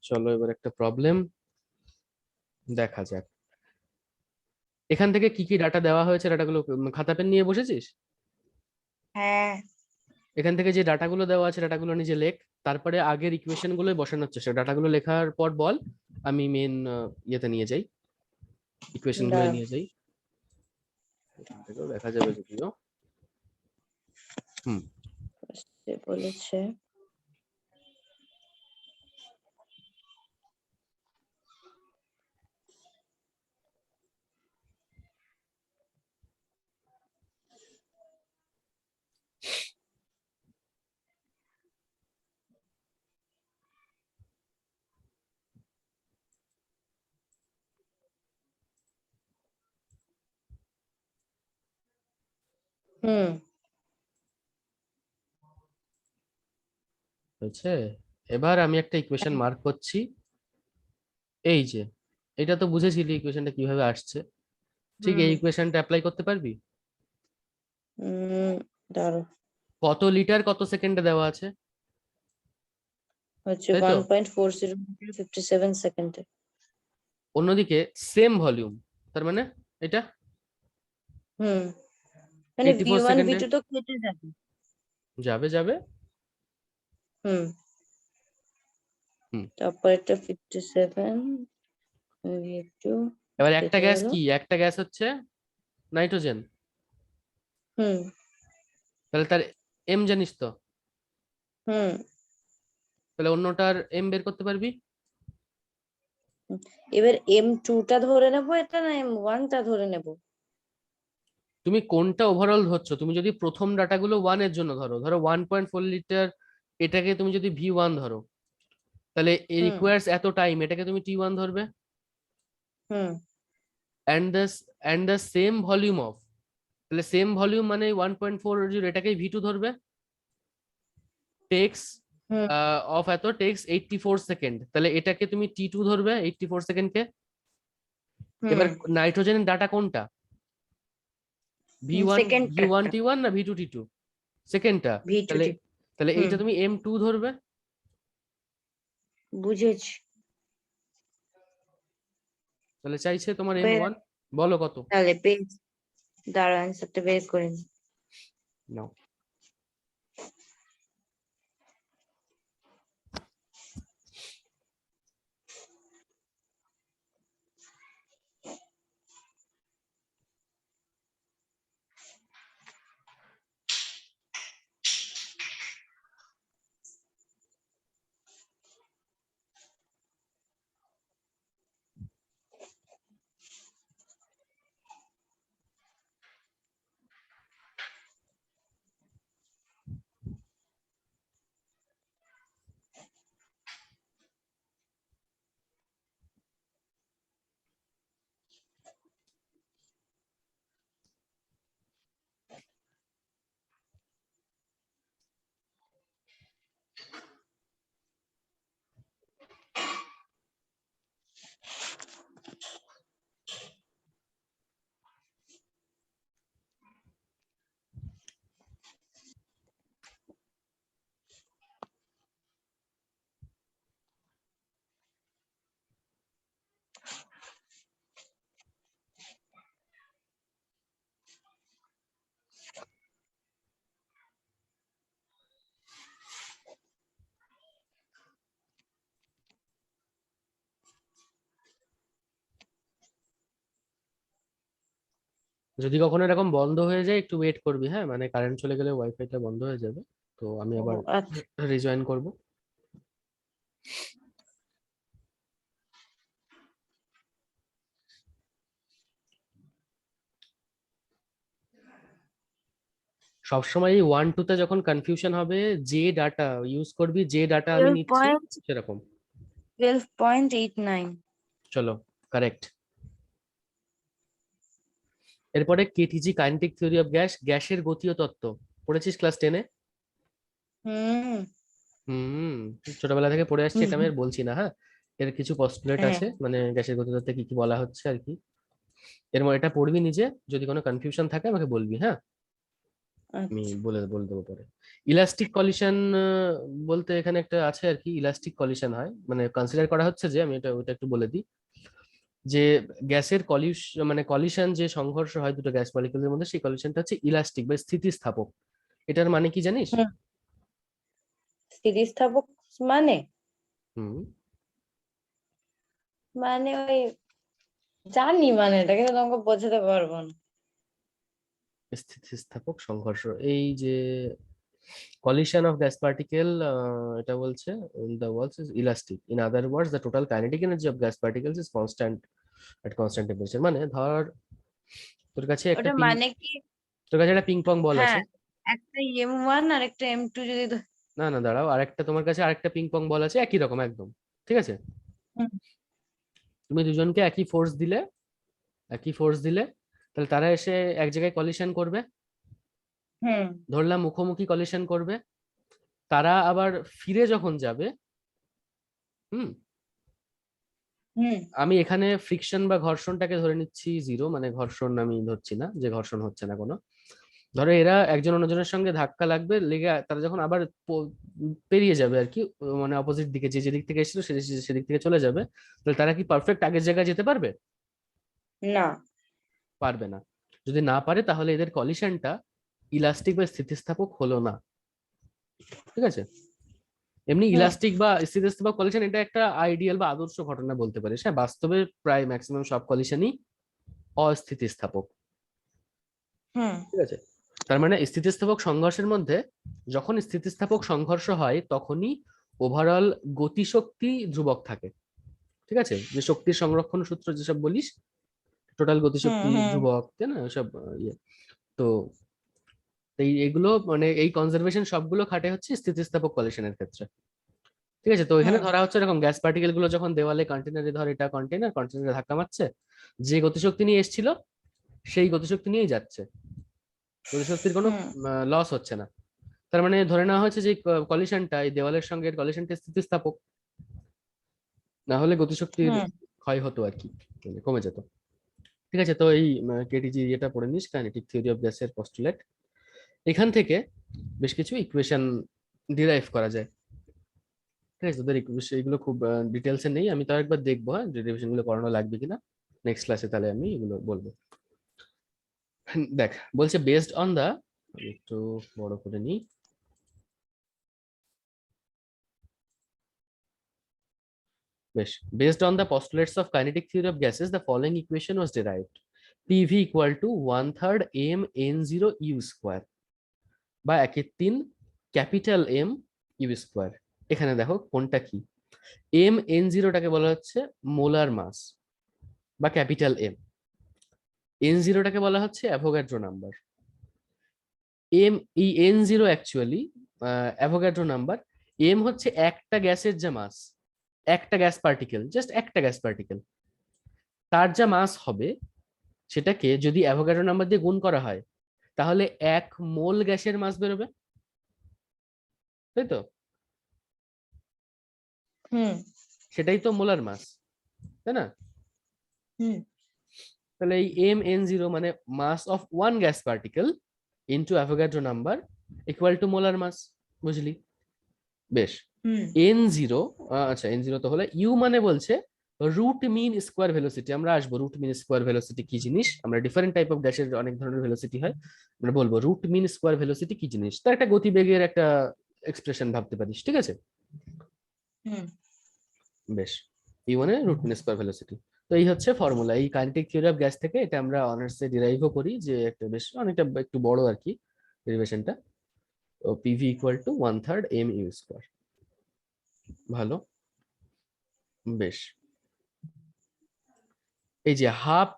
চলো এবার একটা প্রবলেম দেখা যাক। এখান থেকে কি কি ডাটা দেওয়া হয়েছে, ডাটাগুলো খাতা পেন নিয়ে বসেছিস? হ্যাঁ। এখান থেকে যে ডাটাগুলো দেওয়া আছে ডাটাগুলো নিজে লেখ, তারপরে আগের ইকুয়েশন গুলো বসানোর চেষ্টা, ডাটাগুলো লেখার পর বল, আমি মেন ইয়েতে নিয়ে যাই, ইকুয়েশন গুলো দাঁড়াও। নিয়ে যাই। এখান থেকেও দেখা যাবে যদিও। হুম। সে বলেছে হুম হয়েছে। এবার আমি একটা ইকুয়েশন মার্ক করছি, এই যে, এটা তো বুঝেছিলি ইকুয়েশনটা কিভাবে আসছে, ঠিক এই হুম ইকুয়েশনটা অ্যাপ্লাই করতে পারবি? দাঁড়াও। কত লিটার কত সেকেন্ডে দেওয়া আছে, হচ্ছে তাই তো? 1.40 57 সেকেন্ডে। অন্যদিকে সেম ভলিউম, তার মানে এটা হুম মানে 84 V1 সেকেন্ডে V2 তো কেটে যাবে। যাবে যাবে। হুম হুম। তারপর একটা 57 V2 এবার একটা কেটে গ্যাস গেল। কি, একটা গ্যাস হচ্ছে নাইট্রোজেন, হুম তাহলে তার এম জানিস তো, হুম তাহলে অন্যটার এম বের করতে পারবি। হুম। এবার M2টা ধরে নেবো এটা না M1টা ধরে নেবো? তুমি কোনটা ওভারঅল ধরছো, তুমি যদি প্রথম ডাটাগুলো ওয়ান এর জন্য ধরো, ধরো 1.4 লিটার, এটাকে তুমি যদি V1 ধরো, তাহলে এ হুম রিকোয়ার্স এত টাইম, এটাকে তুমি T1 ধরবে। Hmm and the same volume of, তাহলে সেম ভলিউম মানে 1.40, এটাকে V2 ধরবে। টেক্স হুম অফ এত টেক্স 84 সেকেন্ড, তাহলে এটাকে তুমি T2 ধরবে, 84 সেকেন্ডকে। এবার হুম নাইট্রোজেনের ডাটা কোনটা, V1, সেকেন্ড V1 ট্র্যাকটা T1 না V2 T2, সেকেন্ডটা। V2 তাহলে তাহলে হুম এইটা তুমি M2 ধরবে। বুঝেছি। তাহলে চাইছে তোমার হয়ে M1, বলো কত। তাহলে পেজ দাঁড়া অ্যান্সারটা বের করে নি। নাও। যদি কখনো এরকম বন্ধ হয়ে যায় একটু ওয়েট করবি, হ্যাঁ, মানে কারেন্ট চলে গেলে ওয়াইফাইটা বন্ধ হয়ে যাবে, তো আমি ও আবার আচ্ছা। রিজয়েন করব। সবসময় এই 1 2 তে যখন কনফিউশন হবে, যে ডাটা ইউজ করবি, যে ডাটা আমি টুয়েলভ নিচ্ছি পয়েন্ট সেরকম। 12.89। চলো, কারেক্ট। এরপরে কেটিজি কাইনেটিক থিওরি অফ গ্যাস, গ্যাসের গতীয় তত্ত্ব, পড়েছিস ক্লাস 10-এ? হুম হুম, ছোটবেলা থেকে পড়ে আসছি, হুম এটা আমি আর বলছি না, হ্যাঁ। এর কিছু পস্টুলেট হ্যাঁ আছে, মানে গ্যাসের গতি তত্ত্বে কি কি বলা হচ্ছে আর কি। এটা পড়বি নিজে, যদি কোনো কনফিউশন থাকে আমাকে বলবি, হ্যাঁ। আমি আচ্ছা। বলে দেবো পরে। ইলাস্টিক কলিশন বলতে এখানে একটা আছে আর কি, ইলাস্টিক কলিশন হয় মানে কনসিডার করা হচ্ছে যে, আমি ওটা একটু বলে দিই, যে গ্যাসের মানে কলিশন, যে সংঘর্ষ হয় দুটো গ্যাস মলিকুলের মধ্যে, সেই কলিশনটা হচ্ছে ইলাস্টিক বা স্থিতিস্থাপক। এটার মানে কি জানিস? হুম, স্থিতিস্থাপক মানে হুম। মানে ওই জানি মানে এটা, কিন্তু তোমাকে বোঝাতে পারবো না। স্থিতিস্থাপক সংঘর্ষ, এই যে collision of gas particle, এটা বলছে the walls is elastic, in other words the total kinetic energy of gas particles is constant at constant temperature। মানে ধর তোর কাছে একটা ওটা মানে কি? তোর কাছে একটা পিং পং বল আছে। হ্যাঁ, একটা M1 আর একটা M2 যদি না না দাঁড়াও, আরেকটা তোমার কাছে আরেকটা পিং পং বল আছে একই রকম একদম, ঠিক আছে? হুম তুমি দুজনকে একই ফোর্স দিলে, তাহলে তারা এসে এক জায়গায় কলিশন করবে, হুম ধরলাম মুখোমুখি কলিশন করবে, তারা আবার ফিরে যখন যাবে, হুম, হুম আমি এখানে ফ্রিকশন বা ঘর্ষণটাকে ধরে নিচ্ছি জিরো, মানে ঘর্ষণ আমি ধরছি না, যে ঘর্ষণ হচ্ছে না কোনো। ধরো এরা একজন অন্যজনের সঙ্গে ধাক্কা লাগবে, লেগে তারা যখন আবার পেরিয়ে যাবে আর কি, মানে অপোজিট দিকে, যে যেদিক থেকে এসেছিল সেদিক থেকে চলে যাবে, তাহলে তারা কি পারফেক্ট আগের জায়গায় যেতে পারবে? না। পারবে না। যদি না পারে তাহলে এদের কলিশনটা ইলাস্টিক বা স্থিতিস্থাপক হলো না, ঠিক আছে? এমনি হুম ইলাস্টিক বা স্থিতিস্থাপক কলিশন এটা একটা আইডিয়াল বা আদর্শ ঘটনা বলতে পারিস, হ্যাঁ বাস্তবে প্রায় ম্যাক্সিমাম সব কলিশনই অস্থিতিস্থাপক, হুম ঠিক আছে? তার মানে স্থিতিস্থাপক সংঘর্ষের মধ্যে, যখন স্থিতিস্থাপক সংঘর্ষ হয় তখনই ওভারঅল গতিশক্তি ধ্রুবক থাকে, ঠিক আছে? যে শক্তির সংরক্ষণ সূত্র যেসব বলিস, টোটাল হুম গতিশক্তি হুম ধ্রুবক, তাই না ওসব ইয়ে। তো এগুলো মানে এই কনজারভেশন সবগুলো খাটে হচ্ছে স্থিতিস্থাপক কলিশনের ক্ষেত্রে, ঠিক আছে? তো এখানে হুম ধরা হচ্ছে এরকম, গ্যাস পার্টিকেল গুলো যখন দেওয়ালে, কন্টেনারে, ধর এটা কন্টেনারে ধাক্কা মারছে, যে গতিশক্তি নিয়ে এসেছিল সেই গতিশক্তি নিয়েই যাচ্ছে, গতিশক্তির কোনো হুম লস হচ্ছে না। তার মানে ধরে নেওয়া হয়েছে যে কলিশনটা, এই দেওয়ালের সঙ্গে কলিশনটা স্থিতিস্থাপক, না হলে গতিশক্তির হুম ক্ষয় হতো আর কি, মানে কমে যেত, ঠিক আছে? তো এই কেটিজি এটা পড়ে নিস, কাইনেটিক থিওরি অফ গ্যাসের পস্টুলেট। এখান থেকে বেশ কিছু ইকুয়েশন ডিরাইভ করা যায়, ঠিক আছে? তোদের এগুলো খুব ডিটেলসে নেই, আমি তাও একবার দেখবো, হ্যাঁ ডেরিভেশন গুলো করানো লাগবে কিনা নেক্সট ক্লাসে, তাহলে আমি এগুলো বলবো। দেখ, বলছে বেসড অন দা, একটু বড় করে নিই, বেশ, based on the postulates of kinetic theory of gases the following equation was derived: PV equal to 1/3 m n0 u square, বা একের তিন ক্যাপিটাল এম ইউ স্কোয়ার। এখানে দেখো কোনটা কি, এম এন জিরোটাকে বলা হচ্ছে মোলার মাস বা ক্যাপিটাল এম, এন জিরোটাকে বলা হচ্ছে অ্যাভোগাড্রো নাম্বার। এই N zero actually Avogadro number, M হচ্ছে একটা গ্যাসের যা মাস, একটা গ্যাস পার্টিকেল, জাস্ট একটা গ্যাস পার্টিকেল, তার যা মাস হবে সেটাকে যদি অ্যাভোগাড্রো নাম্বার দিয়ে গুণ করা হয়, তাহলে 1 মোল গ্যাসের মাস বেরোবে, তাই তো? হুম সেটাই তো মোলার মাস, তাই না? হুম তাহলে এই এম এন জিরো মানে mass of one gas particle into Avogadro number equal to molar mass, বুঝলি? বেশ, হুম এন জিরো, আচ্ছা এন জিরো তো হলে, ইউ মানে বলছে রুট মিন স্কোয়ার ভেলোসিটি। আমরা আসবো রুট মিন স্কোয়ার ভেলোসিটি কি জিনিস, আমরা ডিফারেন্ট টাইপ অফ গ্যাসের অনেক ধরনের ভেলোসিটি হয়, আমরা বলবো রুট মিন স্কোয়ার ভেলোসিটি কি জিনিস, তার একটা গতিবেগের একটা এক্সপ্রেশন ভাবতে পারিস, ঠিক আছে? হুম বেশ, ইউ মানে রুট মিন স্কোয়ার ভেলোসিটি। তো এই হচ্ছে ফর্মুলা, এই কাইনেটিক থিওরি অফ গ্যাস থেকে এটা আমরা অনার্সে ডিরাইভও করি, যে একটা বেশ অনেকটা একটু বড় আর কি ডেরিভেশনটা। তো PV equal to 1/3 M U square. ভালো, বেশ। এই যে হাফ,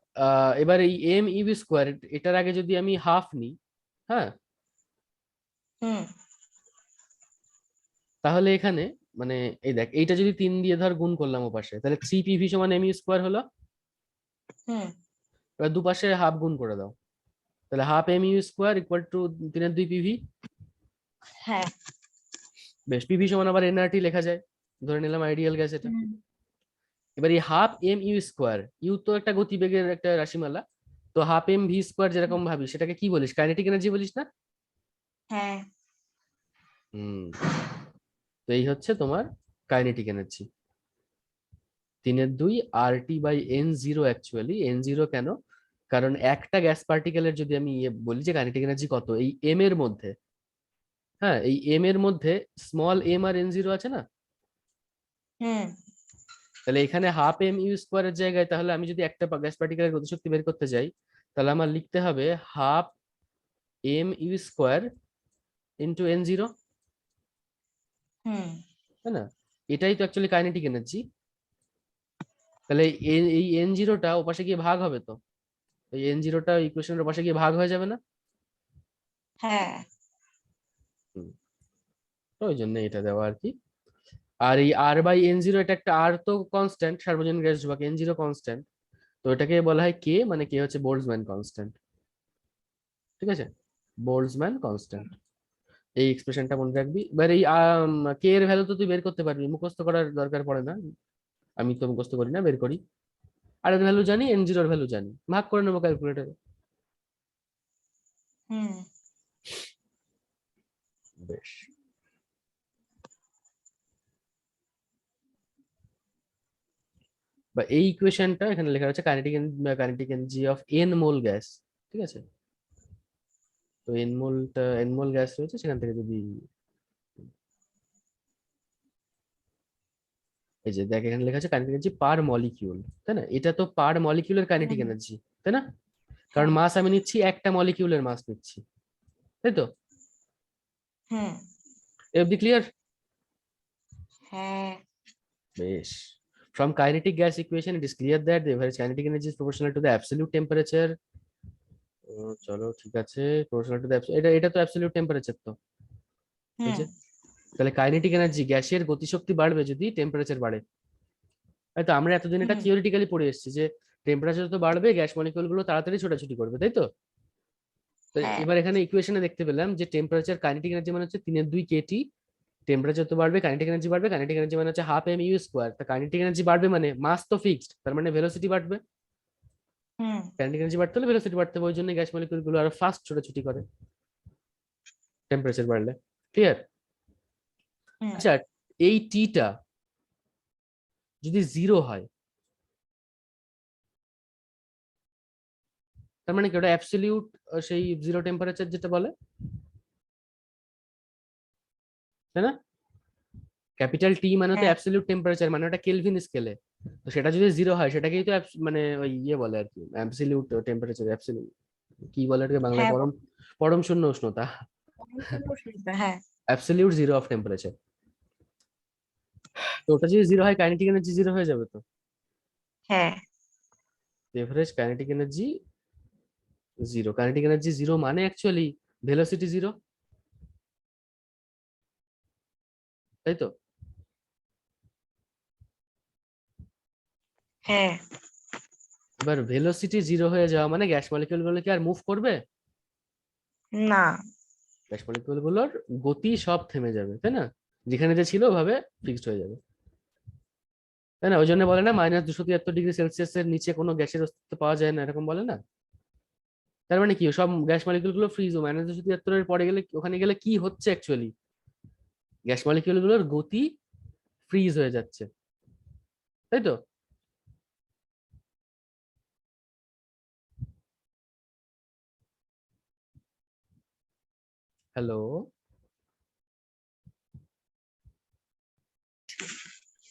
এবার এই এম ইউ স্কোয়ার, এটার আগে যদি আমি হাফ নিই, হ্যাঁ, হুম তাহলে এখানে মানে এই দেখ, এইটা যদি 3 দিয়ে ধর গুণ করলাম ও পাশে, তাহলে 3 পিভি সমান এম ইউ স্কোয়ার হলো। হুম এবার দুপাশে হাফ গুণ করে দাও, তাহলে half M U square equal to 3/2 PV. হ্যাঁ বেশ, পিভি সমান আবার এনআরটি লেখা যায়, ধরে নিলাম আইডিয়াল গ্যাস এটা। হুম এবার এই half M U square, U তো একটা গতিবেগের একটা রাশিমালা, তো হাফ এম ভি স্কোয়ার যেরকম ভাবি সেটাকে কি বলিস, কাইনেটিক এনার্জি বলিস না? হ্যাঁ। হুম, তো এই হচ্ছে তোমার kinetic energy. 3-2 RT by N0। Actually N0 কেন? কারণ একটা গ্যাস পার্টিকেলের যদি আমি বলি যে কাইনেটিক এনার্জি কত এই এম এর মধ্যে, হ্যাঁ এই এম এর মধ্যে স্মল এম আর N0 আছে না, হুম। তাহলে এখানে হাফ এম ইউ স্কোয়ারের জায়গায় তাহলে আমি যদি একটা গ্যাস পার্টিকেলের গতিশক্তি বের করতে যাই, তাহলে আমার লিখতে হবে half M U square into N0, হুম। তাই না? এটাই তো অ্যাকচুয়ালি কাইনেটিক এনার্জি। তাহলে এই N0টা ওপাশে গিয়ে ভাগ হবে তো, এই N0টা ইকুয়েশনের ওপাশে গিয়ে ভাগ হয়ে যাবে না? হ্যাঁ। হুম, তো ওই জন্য এটা দেওয়া আর কি। আর এই R/N0, এটা একটা আর তো কনস্ট্যান্ট, সার্বজনীন গ্যাস ধ্রুবক, N0 কনস্ট্যান্ট, তো এটাকে বলা হয় কে, মানে কে হচ্ছে বোল্টজম্যান কনস্ট্যান্ট। ঠিক আছে, বোল্টজম্যান কনস্ট্যান্ট, এই এক্সপ্রেশনটা মনে রাখবি। এবার এই কে এর ভ্যালু তো তুই বের করতে পারবি, মুখস্থ করার দরকার পড়ে না, আমি তো মুখস্থ করি না, বের করি। আর এর ভ্যালু জানি, N0 এর ভ্যালু জানি, ভাগ করে নেবো ক্যালকুলেটরে। হুম। বেশ, বা এই ইকুয়েশনটা এখানে লেখা আছে kinetic energy of N mole gas. ঠিক আছে, তো এন মোল গ্যাস রয়েছে, সেখান থেকে যদি এই যে দেখ এখানে লেখা আছে কাইনেটিক এনার্জি পার মলিকিউল, তাই না? এটা তো পার মলিকিউলের কাইনেটিক হুম। এনার্জি, তাই না? কারণ হ্যাঁ। মাস আমি নিচ্ছি, একটা মলিকিউলের মাস নিচ্ছি, তাই তো? হুম। এ অব্দি ক্লিয়ার? হ্যাঁ। বেশ, from kinetic gas equation it is clear that the average kinetic energy is proportional to the absolute temperature. চলো ঠিক আছে, proportional to the এটা এটা তো অ্যাবসলিউট টেম্পারেচার তো, এই হুম। যে, তাহলে কাইনেটিক এনার্জি গ্যাসের গতিশক্তি বাড়বে যদি টেম্পারেচার বাড়ে। হয়তো আমরা এতদিন এটা হুম। থিওরিটিক্যালি পড়ে এসেছি যে টেম্পারেচার তো বাড়বে, গ্যাস মলিকিউল গুলো তাড়াতাড়ি ছোটাছুটি করবে, তাই তো? তো হ্যাঁ। এবার এখানে ইকুয়েশনে দেখতে পেলাম যে টেম্পারেচার কাইনেটিক এনার্জি মানে হচ্ছে 3-2 কেটি, টেম্পারেচার তো বাড়বে, কাইনেটিক এনার্জি বাড়বে, কাইনেটিক এনার্জি মানে হচ্ছে হাফ এম ইউ স্কোয়ার, তা কাইনেটিক এনার্জি বাড়বে মানে মাস তো ফিক্সড, তার মানে ভেলোসিটি বাড়বে, হুম। কাইনেটিক এনার্জি বাড়তে হলে ভেলোসিটি বাড়তে হবে, ওই জন্য গ্যাস মলিকিউল গুলো আরো ফাস্ট ছোটাছুটি করে টেম্পারেচার বাড়লে। ক্লিয়ার? হুম। আচ্ছা, এই টিটা যদি জিরো হয়, তার মানে কি ওটা অ্যাবসলিউট, সেই জিরো টেম্পারেচার যেটা বলে, তাই না? ক্যাপিটাল টি মানে তো হ্যাঁ। অ্যাবসলিউট টেম্পারেচার, মানে ওটা কেলভিন স্কেলে, তো সেটা যদি জিরো হয় সেটাকেই তো মানে ওই বলে আর কি, অ্যাবসলিউট টেম্পারেচার, অ্যাবসলিউট কি বলে এটাকে বাংলায়, হ্যাঁ। পরম পরম শূন্য উষ্ণতা, হ্যাঁ। Absolute zero of temperature. তো ওটা যদি জিরো হয় কাইনেটিক এনার্জি জিরো হয়ে যাবে তো, হ্যাঁ। Average kinetic energy zero. Kinetic energy zero মানে অ্যাকচুয়ালি ভেলোসিটি জিরো, তাই তো? হ্যাঁ। এবার ভেলোসিটি জিরো হয়ে যাওয়া মানে গ্যাস মলিকিউল গুলো কি আর মুভ করবে? না। গ্যাস মলিকিউল গুলোর গতি সব থেমে যাবে, তাই না? যেখানে যে ছিল ওভাবে ফিক্সড হয়ে যাবে, তাই না? ওই জন্য বলে না -273°C এর নিচে কোনো গ্যাসের অস্তিত্ব পাওয়া যায় না, এরকম বলে না? তার মানে কি সব গ্যাস মলিকিউল গুলো ফ্রিজ, ও -273 পরে গেলে ওখানে গেলে কি হচ্ছে অ্যাকচুয়ালি, গ্যাস মলিকিউল গুলোর গতি ফ্রিজ হয়ে যাচ্ছে, তাই তো? হ্যালো?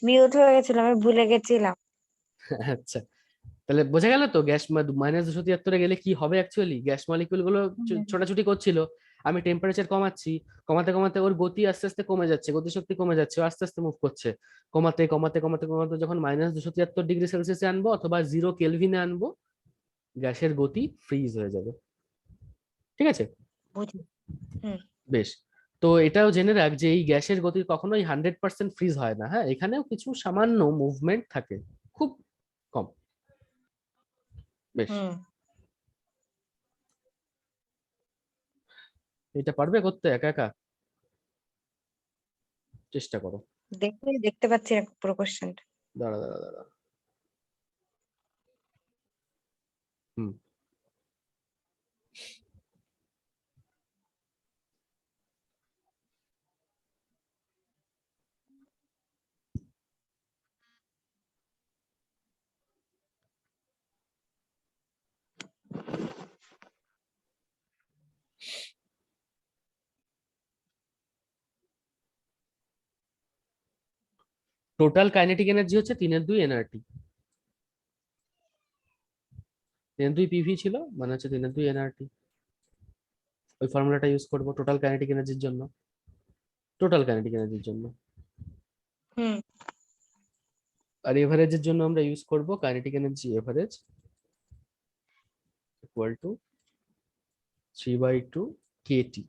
মিউট হয়ে গেছিল, আমি ভুলে গেছিলাম। আচ্ছা, তাহলে বোঝা গেল তো গ্যাস -273 গেলে কি হবে অ্যাকচুয়ালি, গ্যাস মলিকিউল গুলো ছোটাছুটি করছিল, আমি টেম্পারেচার কমাচ্ছি, কমাতে কমাতে ওর গতি আস্তে আস্তে কমে যাচ্ছে, গতিশক্তি কমে যাচ্ছে, ও আস্তে আস্তে মুভ করছে, কমাতে কমাতে কমাতে কমাতে যখন -273°C আনবো অথবা 0 কেলভিনে আনবো, গ্যাসের গতি ফ্রিজ হয়ে যাবে। ঠিক আছে, বুঝি। হুম। বেশ। তো এটাও জেনে রাখ যে এই গ্যাসের গতি কখনোই 100% ফ্রিজ হয় না, হ্যাঁ এখানেও কিছু সামান্য মুভমেন্ট থাকে, খুব কম। বেশ, হুম। এটা পারবে করতে একা একা? চেষ্টা করো। দেখতে পাচ্ছি না পুরো কোশ্চেনটা। দাঁড়া দাঁড়া দাঁড়া, হুম, টোটাল কাইনেটিক এনার্জি হচ্ছে 3/2 এনআরটি। 3/2 পিভি ছিল, মানে হচ্ছে 3/2 এনআরটি। ওই ফর্মুলাটা ইউজ করবো টোটাল কাইনেটিক এনার্জির জন্য। টোটাল কাইনেটিক এনার্জির জন্য। হুম। আর এভারেজের জন্য আমরা ইউজ করব kinetic energy average equal to 3/2 KT.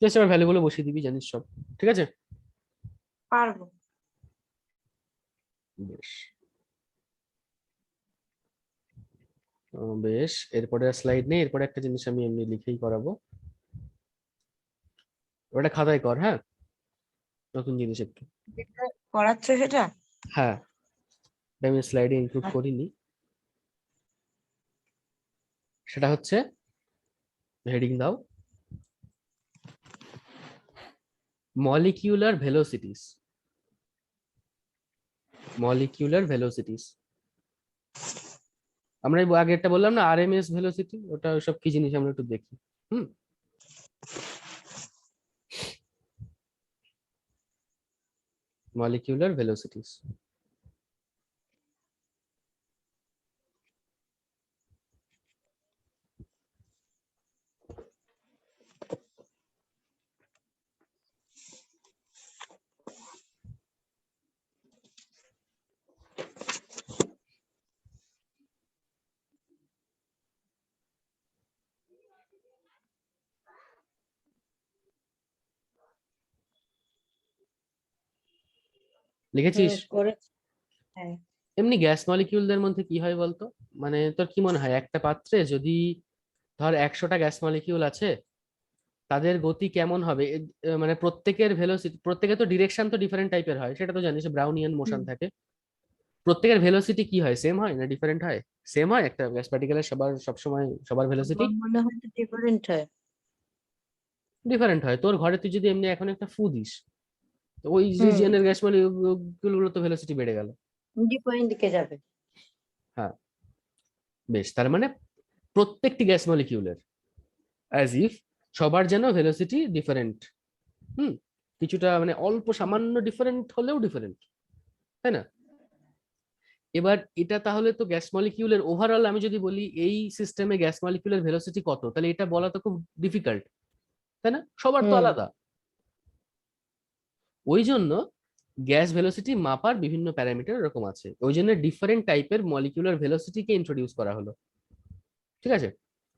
Just আবার ভ্যালুগুলো বসিয়ে দিবি, জানিস সব, ঠিক আছে? পারবো। বেশ। বেশ, এরপরে স্লাইড নেই, এরপরে একটা জিনিস আমি এমনি লিখেই করাবো, ওটা খাতায় কর, হ্যাঁ? নতুন জিনিস একটু। যেটা করাচ্ছ সেটা? হ্যাঁ, এটা আমি স্লাইডে ইনক্লুড করিনি। সেটা হচ্ছে, হেডিং দাও, মলিকিউলার ভেলোসিটিস। মলিকিউলার ভেলোসিটিস, আমরা এই আগেরটা বললাম না আরএমএস ভেলোসিটি, ওটা সব কি জিনিস আমরা একটু দেখি। হুম, মলিকিউলার ভেলোসিটিস। লিখেছিস? করেছি। হ্যাঁ। এমনি গ্যাস মলিকিউলদের মধ্যে কি হয় বলতো? মানে তোর কি মনে হয় একটা পাত্রে যদি ধর 100টা গ্যাস মলিকিউল আছে, তাদের গতি কেমন হবে? মানে প্রত্যেকের ভেলোসিটি, প্রত্যেকের তো ডিরেকশন তো ডিফারেন্ট টাইপের হয়, সেটা তো জানিস, ব্রাউনিয়ান মোশন হুম। থাকে। প্রত্যেকের ভেলোসিটি কি হয়, সেম হয় না ডিফারেন্ট হয়? সেম হয়, একটা গ্যাস পার্টিকেলের সবার সবসময় সবার ভেলোসিটি আমার মনে হয় ডিফারেন্ট হয়। ডিফারেন্ট হয়। তোর ঘরে তুই যদি এমনি এখন একটা ফু দিস, তো ওই হুম। রিজিয়নের গ্যাস মলিকিউল গুলো তো ভেলোসিটি বেড়ে গেল। ডিফারেন্ট দিকে যাবে। হ্যাঁ, বেশ, তার মানে প্রত্যেকটি গ্যাস মলিকিউলের অ্যাজ ইফ সবার যেন ভেলোসিটি ডিফারেন্ট। হুম, কিছুটা মানে অল্প সামান্য ডিফারেন্ট হলেও ডিফারেন্ট, তাই না? এবার এটা তাহলে তো গ্যাস মলিকিউলের ওভারঅল, আমি যদি বলি এই সিস্টেমে গ্যাস মলিকিউলের ভেলোসিটি কত, তাহলে এটা বলা তো খুব ডিফিকাল্ট, তাই না? সবার তো হুম। আলাদা। ওই জন্য গ্যাস ভেলোসিটি মাপার বিভিন্ন প্যারামিটার এরকম আছে, ওই জন্য ডিফারেন্ট টাইপের মলিকিউলার ভেলোসিটিকে ইন্ট্রোডিউস করা হলো, ঠিক আছে?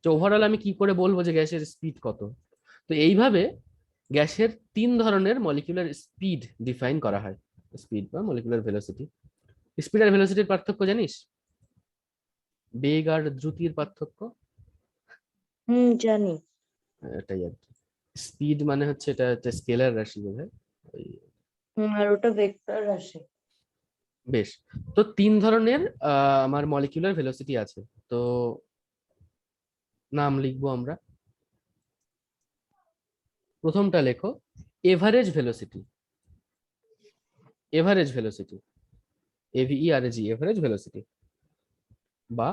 তো ওভারঅল আমি কি করে বলবো যে গ্যাসের স্পিড কত? তো এইভাবে গ্যাসের 3 ধরনের মলিকিউলার স্পিড ডিফাইন করা হয়, স্পিড বা মলিকুলার ভেলোসিটি। স্পিড আর ভেলোসিটির পার্থক্য জানিস? বেগ আর দ্রুতির পার্থক্য, হুম, জানি। এটাই আর কি। স্পিড মানে হচ্ছে এটা একটা স্কেলার রাশি বোধহয় ওই। হুম, আর ওটা ভেক্টর রাশি। বেশ, তো 3 ধরনের আমার মলিকিউলার ভেলোসিটি আছে। তো নাম লিখবো আমরা। প্রথমটা লেখো average velocity. Average velocity, A V E R G, average velocity, বা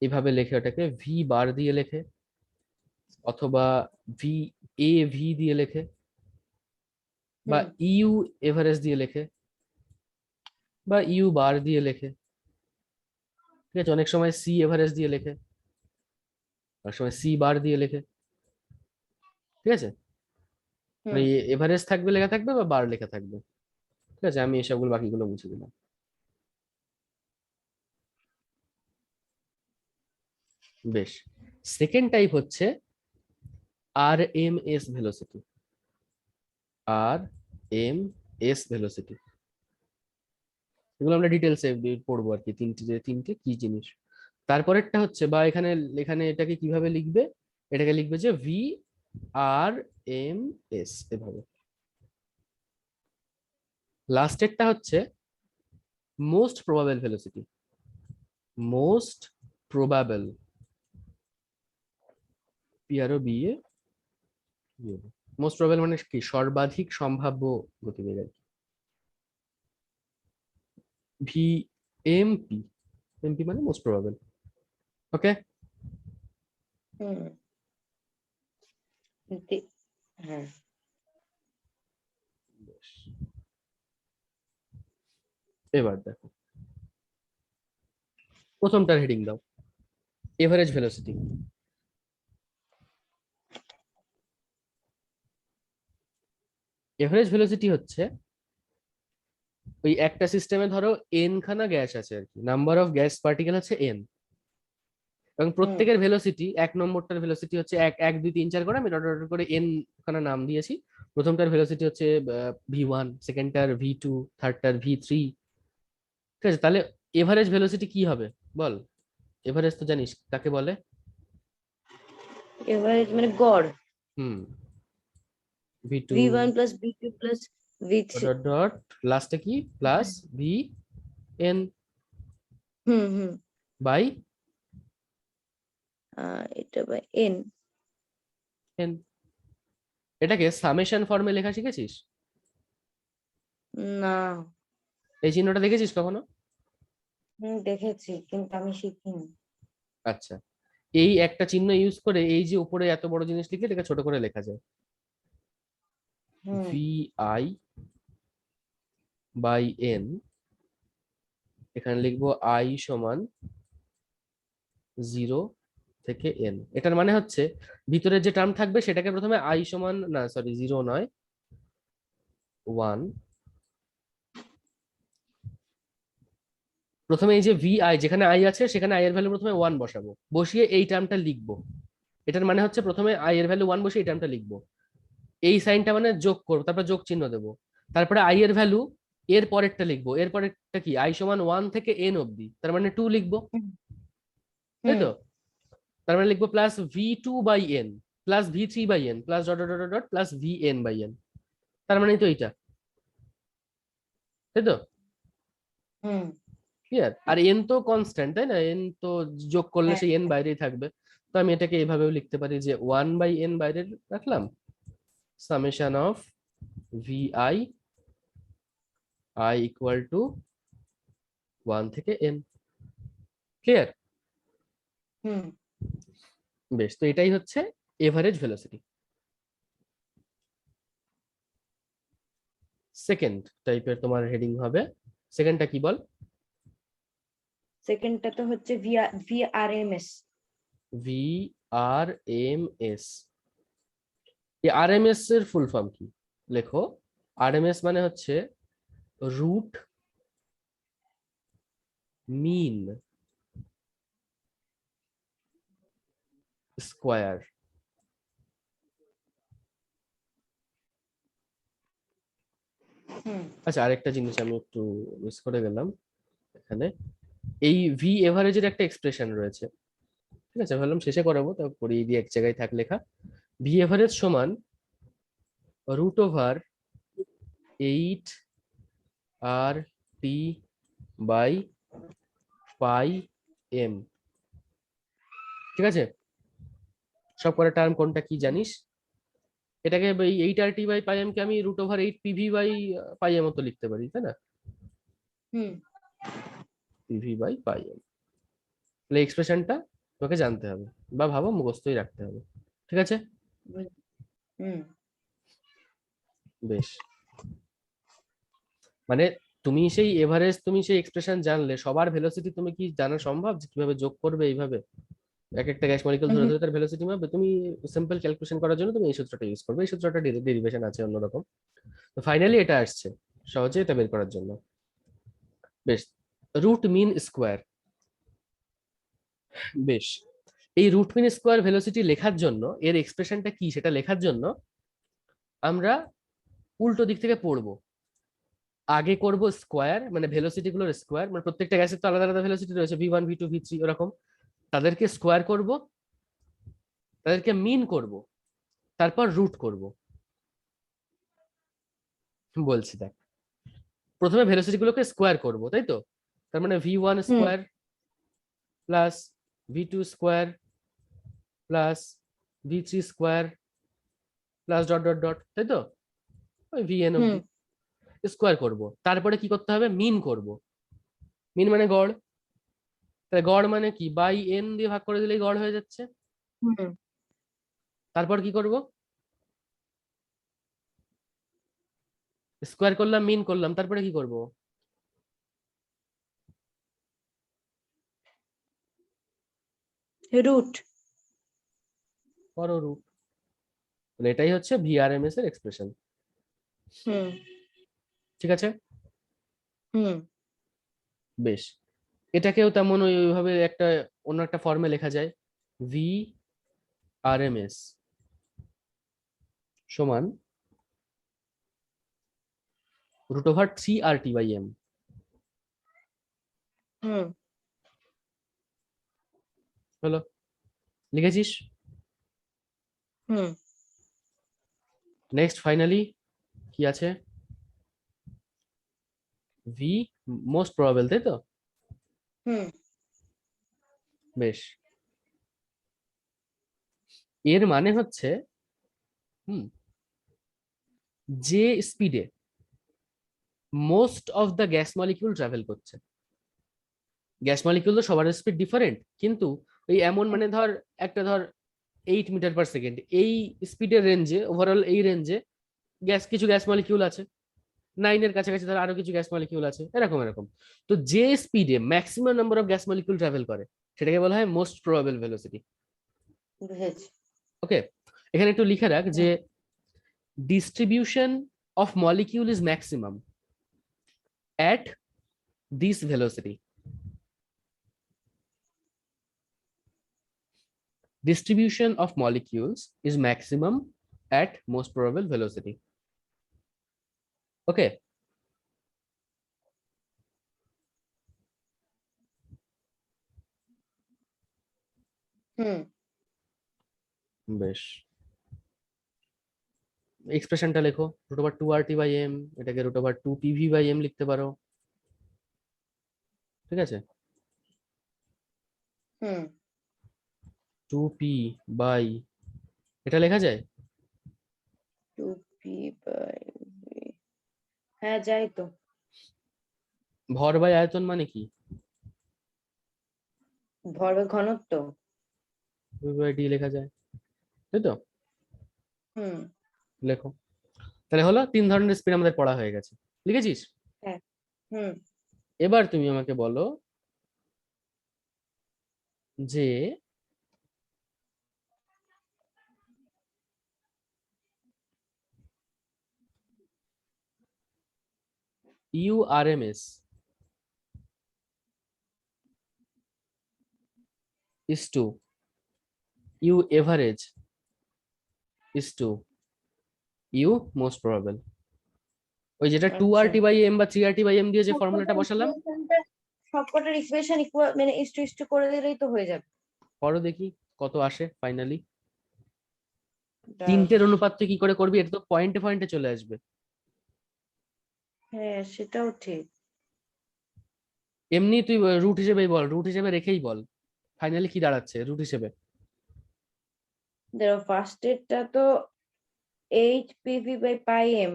এভাবে লেখে ওটাকে ভি বার দিয়ে লেখে, অথবা ভি ভি দিয়ে লেখে, বা হুম। ইউ এভারেজ দিয়ে লেখে, বা ইউ বার দিয়ে লেখে, ঠিক আছে? অনেক সময় সি এভারেজ দিয়ে লেখে, অনেক সময় সি বার দিয়ে লেখে, ঠিক আছে? মানে হুম। এভারেজ থাকবে লেখা থাকবে বা বার লেখা থাকবে, ঠিক আছে? আমি এসবগুলো বাকিগুলো মুছে দিলাম। বেশ, সেকেন্ড টাইপ হচ্ছে R M S velocity. R M S velocity, এগুলো আমরা ডিটেলসে পড়বো আর কি, তিনটে কি জিনিস। তারপরেরটা হচ্ছে, বা এখানে এখানে এটাকে কিভাবে লিখবে, এটাকে লিখবে যে ভি আর এম এস, এভাবে। লাস্টেরটা হচ্ছে most probable velocity. Most probable, P R O B A, most probable মানে কি? সর্বাধিক সম্ভাব্য গতিবেগ আর কি। ভি এমপি, এমপি মানে মোস্ট প্রবাবল। Okay, hmm. হ্যাঁ। এবার দেখো প্রথমটার হেডিং দাও, এভারেজ ভেলোসিটি। এভারেজ ভেলোসিটি হচ্ছে ওই একটা সিস্টেমে ধরো এন খানা গ্যাস আছে আর কি, নাম্বার অফ গ্যাস পার্টিকেল হচ্ছে এন, এবং হুম প্রত্যেকের ভেলোসিটি, এক নম্বরটার ভেলোসিটি হচ্ছে এক এক দুই তিন চার করে আমি ডট ডট করে এন খানা নাম দিয়েছি। প্রথমটার ভেলোসিটি হচ্ছে V1, সেকেন্ডটার V2, থার্ডটার V3। ঠিক আছে, তাহলে এভারেজ ভেলোসিটি কি হবে বল? এভারেজ তো জানিস কাকে বলে? এভারেজ মানে গড়। হুম, V2 V1 plus V2 plus V3। Dot dot লাস্টে কি প্লাস VN হুম হুম বাই এটা বাই এন। N। এটাকে সামেশন ফর্মে লেখা শিখেছিস? না। এই চিহ্নটা দেখেছিস কখনো? দেখেছি কিন্তু আমি শিখিনি। আচ্ছা, এই একটা চিহ্ন ইউজ করে এই যে উপরে এত বড় জিনিস লিখে এটাকে ছোট করে লেখা যায়, হুম VI বাই N। এখানে লিখবো I সমান 0 থেকে N। এটার মানে হচ্ছে ভিতরে যে টার্ম থাকবে সেটাকে প্রথমে I সমান, না সরি 0 নয় 1, প্রথমে এই যে VI যেখানে I আছে সেখানে I এর ভ্যালু প্রথমে 1 বসাবো, বসিয়ে এই টার্মটা লিখবো। এটার মানে হচ্ছে প্রথমে I এর ভ্যালু 1 বসিয়ে এই টার্মটা লিখবো, এই সাইনটা মানে যোগ করবো, তারপর যোগ চিহ্ন দেবো, তারপরে I এর ভ্যালু এর পরেরটা লিখবো, এর পরেরটা কি I সমান 1 থেকে N অব্দি, তার মানে 2 লিখবো, তাই হুম তো? তার মানে লিখবো plus V2 by N plus V3 by N plus dot dot dot dot plus VN by N। তার মানে তো এইটা, তাই তো? হুম ক্লিয়ার? আর এন তো কনস্ট্যান্ট, তাই না? এন তো যোগ করলে হ্যাঁ সেই এন বাইরেই থাকবে। তো আমি এটাকে এভাবেও লিখতে পারি যে 1/n বাইরে রাখলাম, summation of VI I equal to 1 থেকে n। ক্লিয়ার? হুম বেশ, তো এটাই হচ্ছে এভারেজ ভেলোসিটি। সেকেন্ড টাইপের তোমার হেডিং হবে, সেকেন্ডটা কি বল? সেকেন্ডটা তো হচ্ছে VRMS। VRMS। এই RMS এর ফুল ফর্ম কি লেখো? RMS মানে হচ্ছে রুট মিন স্কোয়ার। হুম আচ্ছা, আরেকটা জিনিস আমি একটু মিস করে গেলাম এখানে, এই ভি এভারেজের একটা এক্সপ্রেশন রয়েছে। ঠিক আছে, ভাবলাম শেষে করাবো, তো করিয়ে দিয়ে এক জায়গায় থাক লেখা। ভি এভারেজ সমান √8 RT বাই পাই এম। ঠিক আছে, সব কটা টার্ম কোনটা কি জানিস? এটাকে 8 RT বাই পাই এম কে আমি √8 PV বাই পাই এম মতো লিখতে পারি, তাই না? হুম PV বাই পাই এম, তাহলে এক্সপ্রেশনটা তোকে জানতে হবে বা ভাবো মুখস্থই রাখতে হবে। ঠিক আছে, হুম হুম বেশ। মানে তুমি সেই এভারেজ, তুমি সেই এক্সপ্রেশন জানলে সবার ভেলোসিটি তুমি কি জানা সম্ভব যে কিভাবে যোগ করবে এইভাবে এক একটা গ্যাস মলিকুল ধরে হুম ধরে তার ভেলোসিটি মাপবে? তুমি সিম্পল ক্যালকুলেশন করার জন্য তুমি এই সূত্রটা ইউজ করবে, এই সূত্রটা ডেরিভেশন আছে অন্যরকম। তো ফাইনালি এটা আসছে সহজে এটা বের করার জন্য। বেশ, রুট মিন স্কোয়ার। বেশ, এই রুট মিন স্কোয়ার ভেলোসিটি লেখার জন্য, এর এক্সপ্রেশনটা কি সেটা লেখার জন্য আমরা উল্টো দিক থেকে পড়বো। আগে করব স্কোয়ার, মানে ভেলোসিটি গুলোর স্কোয়ার, মানে প্রত্যেকটা গ্যাসের তো আলাদা আলাদা ভেলোসিটি রয়েছে, V1 V2 V3 ওরকম, তাদেরকে স্কোয়ার করব, তাদেরকে মিন করব, তারপর রুট করব। বলছি দেখ, প্রথমে ভেলোসিটি গুলোকে স্কোয়ার করব, তাই তো? তার মানে V1 hmm square plus V2 square plus V3 square plus dot dot dot, তাই তো? ওই VN হুম অব্দি স্কোয়ার করব, তারপরে কি করতে হবে? মিন করব। মিন মানে গড়, তাহলে গড় মানে কি বাই এন দিয়ে ভাগ করে দিলেই গড় হয়ে যাচ্ছে। হুম তারপর কি করব? স্কোয়ার করলাম, মিন করলাম, তারপরে কি করব? রুট। করো রুট। এটাই হচ্ছে ভিআরএমএস এর এক্সপ্রেশন। হুম ঠিক আছে, হুম বেশ। এটাকেও তেমন ওইভাবে একটা অন্য একটা ফর্মে লেখা যায়, ভি আর এম এস সমান √3 RT/M। হুম হলো, লিখেছিস? হুম নেক্সট ফাইনালি কি আছে? ভি মোস্ট প্রবাবল, তাই তো? হুম বেশ, এর মানে হচ্ছে হুম যে স্পিডে most of the gas molecule travel করছে। গ্যাস মলিকিউল তো সবার স্পিড ডিফারেন্ট, কিন্তু ওই এমন মানে ধর একটা ধর 8 মিটার পার সেকেন্ড, এই স্পিডের রেঞ্জে, ওভারঅল এই রেঞ্জে কিছু গ্যাস মলিকিউল আছে, 9-এর কাছাকাছি ধর আরো কিছু গ্যাস মলিকিউল আছে, এরকম এরকম। তো যে স্পিডে maximum number of gas molecule travel করে সেটাকে বলা হয় মোস্ট প্রবাবল ভেলোসিটি। বুঝেছি। ওকে, এখানে একটু লিখে রাখ যে distribution of molecule is maximum at this velocity. Distribution of molecules is maximum at most probable velocity. Okay, হুম বেশ। এক্সপ্রেশনটা লেখো, √2 RT/M, এটাকে √2 PV/M লিখতে পারো। ঠিক আছে, হুম 2P বাই, এটা লেখা যায় 2p/v। হ্যাঁ যাই তো। ভর বাই আয়তন মানে কি? ভরবেগ ঘনত্ব। V/D লেখা যায়, তাই তো? হুম লেখো। তাহলে হলো 3 ধরনের স্পিড আমাদের পড়া হয়ে গেছে, লিখেছিস? হ্যাঁ হুম এবার তুমি আমাকে বলো যে URMS is to U average is to U most probable। ওই যেটা টু আর আচ্ছা। টি বাই এম বা 3 RT/M দিয়ে যে সবকটার ফর্মুলাটা বসালাম, ইকুয়েশনটা সবকটার ইকুয়েশন ইকুয়াল মানে ইস্টু ইস্টু করে দিলেই তো হয়ে যাবে। পড়ো দেখি কত আসে ফাইনালি। দাঁড়াও। তিনটের অনুপাত তুই কি করে করবি? এটা তো পয়েন্টে পয়েন্টে চলে আসবে। হ্যাঁ সেটাও ঠিক। এমনি তুই রুট হিসেবেই বল, রুট হিসেবে রেখেই বল ফাইনালি কি দাঁড়াচ্ছে রুট হিসেবে। দেখো ফার্স্ট এরটা তো 8 PV/πm।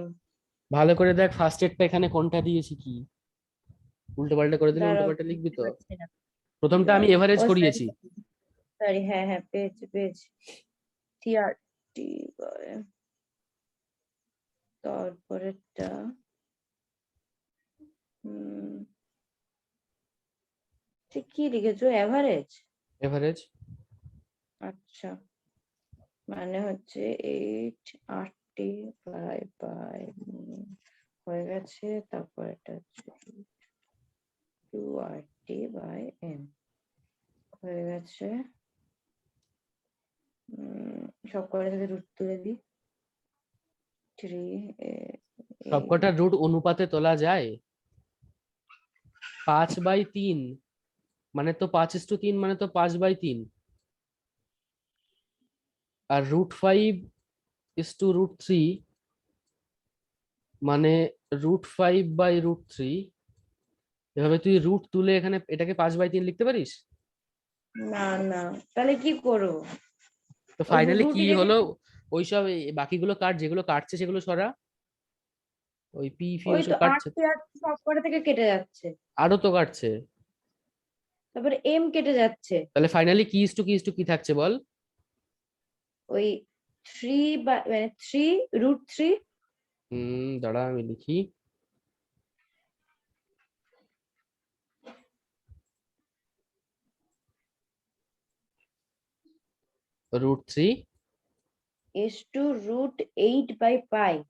ভালো করে দেখ ফার্স্ট এডটা এখানে কোনটা দিয়েছি, কি উল্টো পাল্টা করে দিলে উল্টো দাঁড়াও পাল্টা লিখবি বুঝতে তো। পারছি না। প্রথমটা আমি এভারেজ ও সরি করিয়েছি। সরি, হ্যাঁ হ্যাঁ পেয়েছি পেয়েছি। TRT বাই তারপরেরটা ঠিক কি লিখেছো এভারেজ? এভারেজ আচ্ছা, মানে হচ্ছে 8 RT/π হয়ে গেছে, তারপর এটা হচ্ছে 2 RT/m হয়ে গেছে। সব কটা থেকে রুট তুলে দিই। 3 সবকটা রুট অনুপাতে তোলা যায়? 5/3 মানে তো 5:3 মানে তো 5/3, আর √5:√3 মানে √5/√3। এভাবে তুই রুট তুলে এখানে এটাকে 5/3 লিখতে পারিস। না না, তাহলে কি করবো? তো ওই ফাইনালি কি রুটই রেখে হলো? ওইসব বাকিগুলো কাট, যেগুলো কাটছে সেগুলো সরা, ওই পি ফি ওই তো ওইসব কাটছে। 8 সব কটা থেকে কেটে যাচ্ছে, আরো তো কাটছে। তারপরে এম কেটে যাচ্ছে। তাহলে ফাইনালি কি কি থাকছে বল? ওই 3 √3। দাঁড়া আমি লিখি। √3 is to √8/π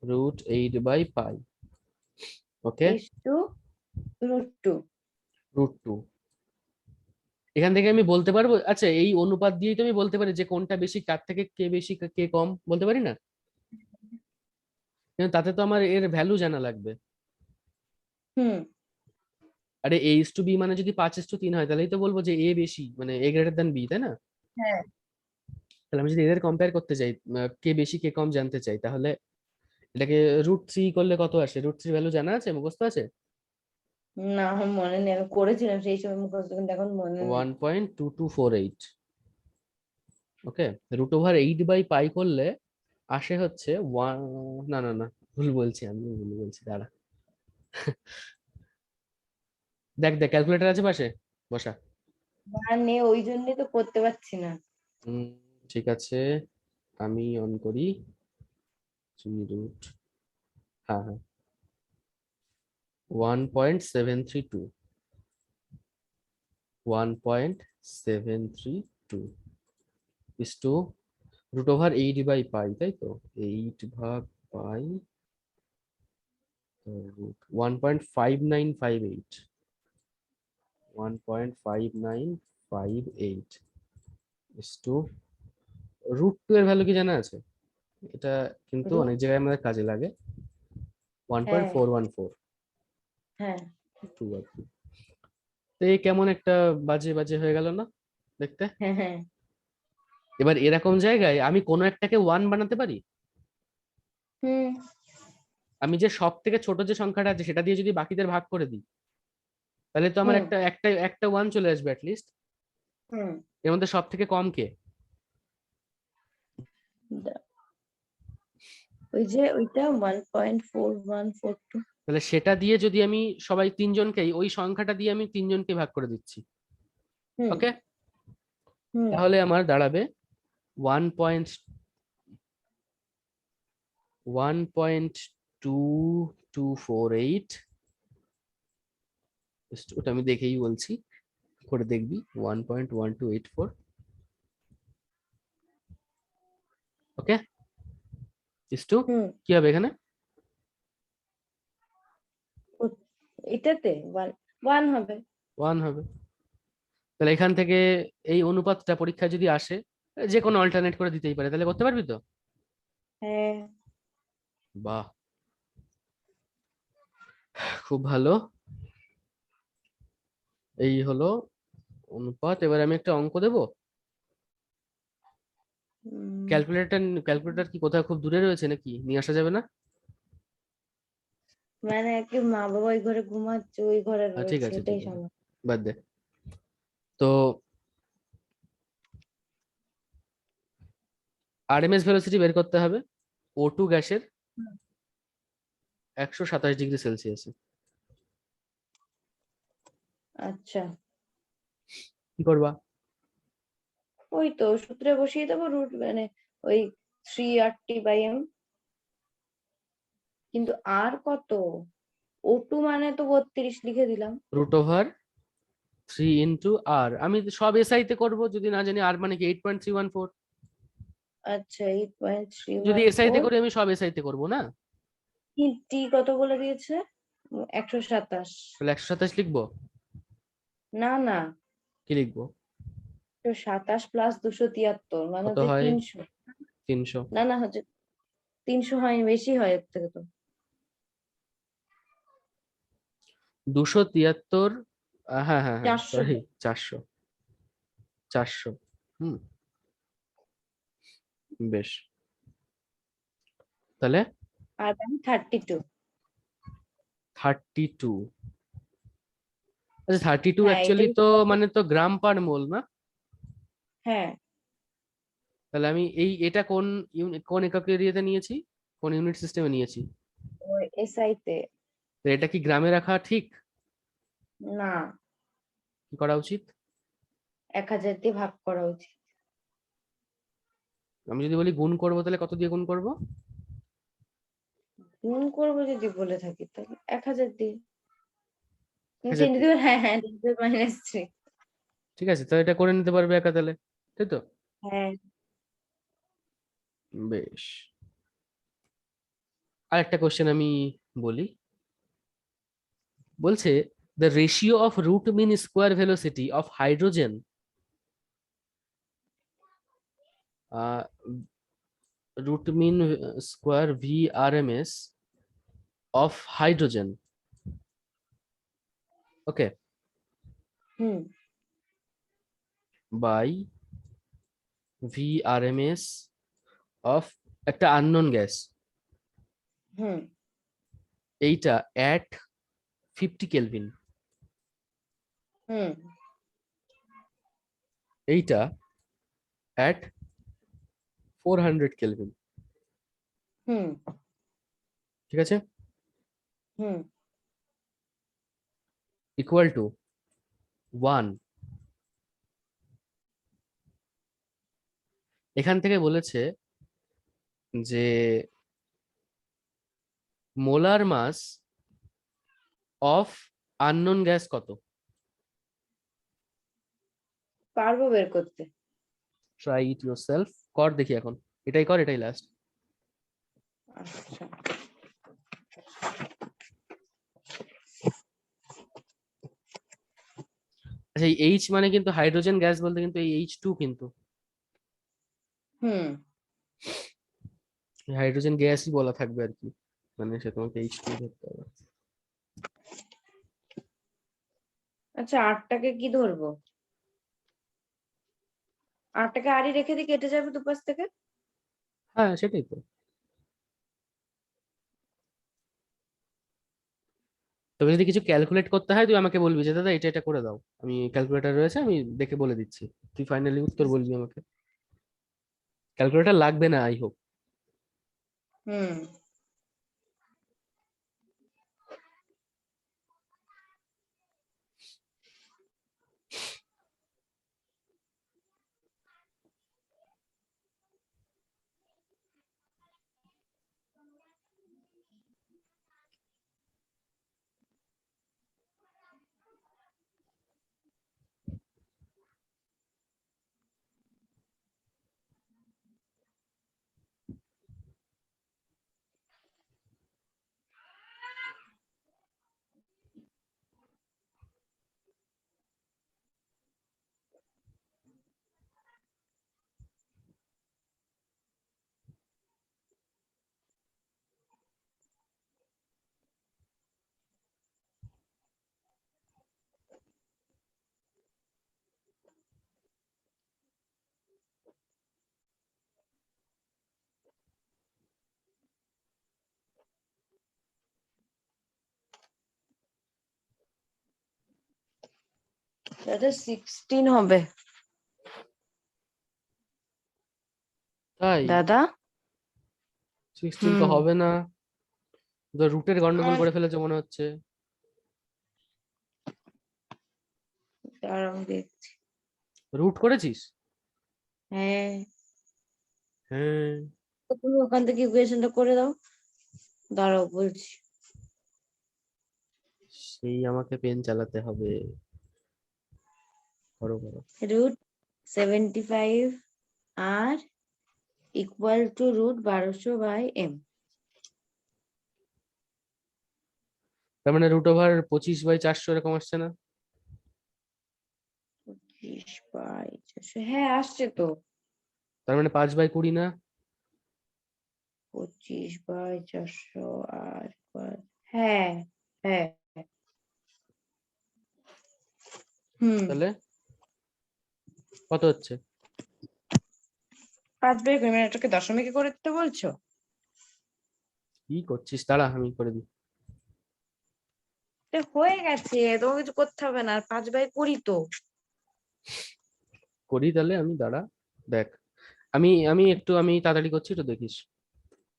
√8/π, okay, is to √2। √2। এখান থেকে আমি বলতে পারবো, আচ্ছা এই অনুপাত দিয়েই তো আমি বলতে পারি যে কোনটা বেশি, কার থেকে কে বেশি কে কম, বলতে পারি না? কিন্তু তাতে তো আমার এর ভ্যালু জানা লাগবে। হুম। আরে a:b মানে যদি 5:3 হয় তাহলেই তো বলবো যে এ বেশি, মানে a গ্রেটার দ্যান বি, তাই না? হ্যাঁ। তাহলে আমি যদি এদের কম্পেয়ার করতে চাই, কে বেশি কে কম জানতে চাই, তাহলে এটাকে √3 করলে কত আসে? √3 ভ্যালু জানা আছে, মুখস্থ আছে? না, আমার মনে নেই, আমি করেছিলাম সেই সময় মুখস্থ, কিন্তু এখন মনে নেই। 1.2248। ওকে, √8/π করলে আসে হচ্ছে ওয়ান, না না না, ভুল বলছি, আমি ভুল বলছি, দাঁড়া। দেখ দেখ, ক্যালকুলেটর আছে পাশে, বসা। মানে ওই জন্যই তো করতে পারছি না। উম, ঠিক আছে, আমি অন করি। √, হ্যাঁ হ্যাঁ, 1.732, 1.732 is to √8/π, তাই তো? 8/π √1.5958, 1.5958 is to √2 এর ভ্যালু কি জানা আছে? এটা কিন্তু রুট। অনেক জায়গায় আমাদের কাজে লাগে। হ্যাঁ 1.414, হ্যাঁ 2 আর কি। তো এই কেমন একটা বাজে বাজে হয়ে গেল না দেখতে? হ্যাঁ হ্যাঁ। এবার এরকম জায়গায় আমি কোনো একটাকে 1 বানাতে পারি। হুম আমি যে সব থেকে ছোট যে সংখ্যাটা আছে সেটা দিয়ে যদি বাকিদের ভাগ করে দিই, তাহলে তো আমার হুম একটা একটা একটা 1 চলে আসবে অ্যাটলিস্ট। হুম। এর মধ্যে সব থেকে কম কে? ওই যে ওইটা 1.4142। তাহলে সেটা দিয়ে যদি আমি সবাই তিনজনকেই, ওই সংখ্যাটা দিয়ে আমি তিনজনকে ভাগ করে দিচ্ছি, হুম ওকে, হুম। তাহলে আমার দাঁড়াবে 1.2248। ওটা আমি দেখেই বলছি, করে দেখবি। 1.1284, ওকে, ইস টু, হুম। কি হবে এখানে? ও- এটাতে ওয়ান ওয়ান হবে। 1 হবে। তাহলে এখান থেকে এই অনুপাতটা পরীক্ষায় যদি আসে, যে কোনো অল্টারনেট করে দিতেই পারে, তাহলে করতে পারবি তো? হ্যাঁ। বাহ, খুব ভালো। এই হলো অনুপাত। এবার আমি একটা অঙ্ক দেবো। উম, ক্যালকুলেটর কি কোথাও খুব দূরে রয়েছে নাকি, নিয়ে আসা যাবে না? মানে কি, মা বাবা ওই ঘরে ঘুমাচ্ছে, ওই ঘরে ঠিক রয়েছে, আছে এটাই ঠিক আছে, সমস্যা। বাদ দে। তো আরএমএস ভেলোসিটি বের করতে হবে O2 গ্যাসের 127°C। আচ্ছা, কি করবা? ওই তো সূত্রে বসিয়ে দেবো রুট, মানে ওই 3RT/m। কিন্তু আর কত? O2 মানে তো 32 লিখে দিলাম। √3 × r, আমি তো সব এসআই তে করবো, যদি না জানি আর মানে কি 8.314। আচ্ছা, যদি এসআই তে 8.314। করি আমি সব এসআই তে করবো না? টি কত বলে দিয়েছে? 127। তাহলে 127 লিখবো? না না, কি লিখবো? 127 প্লাস 273 মানে কত হচ্ছে হয়? 300। 300। না না, হচ্ছে 300 হয়, বেশি হয় এর থেকে তো। 273, হ্যাঁ হ্যাঁ হ্যাঁ, 400। সরি, 400, 400। হুম, বেশ, তাহলে আর আমি 32। 32। আচ্ছা, 32 হ্যাঁ অ্যাকচুয়ালি এটাই তো তো। মানে তো গ্রাম পার মোল না? হ্যাঁ, তাহলে আমি এটা কোন কোন একক এরিয়াতে নিয়েছি, কোন ইউনিট সিস্টেমে নিয়েছি? ওই এসআই তে। তো এটা কি গ্রামে রাখা ঠিক? না, কি করা উচিত? 1000 দিয়ে ভাগ করা উচিত। আমি যদি বলি গুণ করবো, তাহলে কত দিয়ে গুণ করবো? গুণ করবো যদি বলে থাকি তাহলে 1000 দিয়ে। 1000 10 দিয়ে। হ্যাঁ হ্যাঁ, -3। ঠিক আছে, তো এটা করে নিতে পারবে একা তাহলে। তাই তো? হ্যাঁ। বেশ, আরেকটা কোশ্চেন আমি বলি। বলছে the ratio of root mean square velocity of hydrogen uh, root mean square vrms of hydrogen, okay, hmm by vrms of একটা unknown গ্যাস, হুম এইটা at 50 কেলভিন, হুম এইটা at 400 কেলভিন, হুম ঠিক আছে, হুম ইকুয়াল টু 1। এখান থেকে বলেছে যে molar mass of unknown gas কত। পারবো বের করতে। ট্রাই ইট ইয়োরসেলফ, কর দেখি এখন, এটাই কর, এটাই লাস্ট। আচ্ছা, আচ্ছা, এই এইচ মানে কিন্তু হাইড্রোজেন গ্যাস বলতে কিন্তু এই H2 কিন্তু হুম হাইড্রোজেন গ্যাসই বলা থাকবে আর কি, মানে সে তোমাকে H2 ধরতে হবে। আচ্ছা, আটটাকে কি ধরবো? আটটাকে আড়ি রেখে দিয়ে কেটে যাবে দুপাশ থেকে। হ্যাঁ সেটাই তো। তবে যদি কিছু ক্যালকুলেট করতে হয় তুই আমাকে বলবি যে দাদা এটা এটা করে দাও, আমি ক্যালকুলেটর রয়েছে আমি দেখে বলে দিচ্ছি, তুই ফাইনালি উত্তর বলবি আমাকে। ক্যালকুলেটর লাগবে না আই হোপ। হুম দাদা 16 হবে তাই দাদা। 16 তো হুম হবে না, তো রুটের গন্ডগোল করে ফেলেছে মনে হচ্ছে। দাঁড়াও দেখছি। রুট করেছিস? হ্যাঁ, হ্যাঁ। তো তুমি ওখান থেকে ইকুয়েশনটা করে দাও। দাঁড়াও বলছি। সেই আমাকে পেন চালাতে হবে, করো করো। Root 75 R equal to root 1200/m। তার মানে √25/400 এরকম আসছে না? 25/400, হ্যাঁ আসছে তো। তার মানে 5/20 না? 25/400 আর হ্যাঁ হ্যাঁ হুম। তাহলে কত হচ্ছে? 5/20, এটাকে দশমিকে করে দিতে বলছো? কি করছিস, দাঁড়া আমি করে দিই। এটা হয়ে গেছে, তোমাকে কিছু করতে হবে না। আর 5/20 তো। করি তাহলে আমি, দাঁড়া দেখ, আমি তাড়াতাড়ি করছি, তো দেখিস।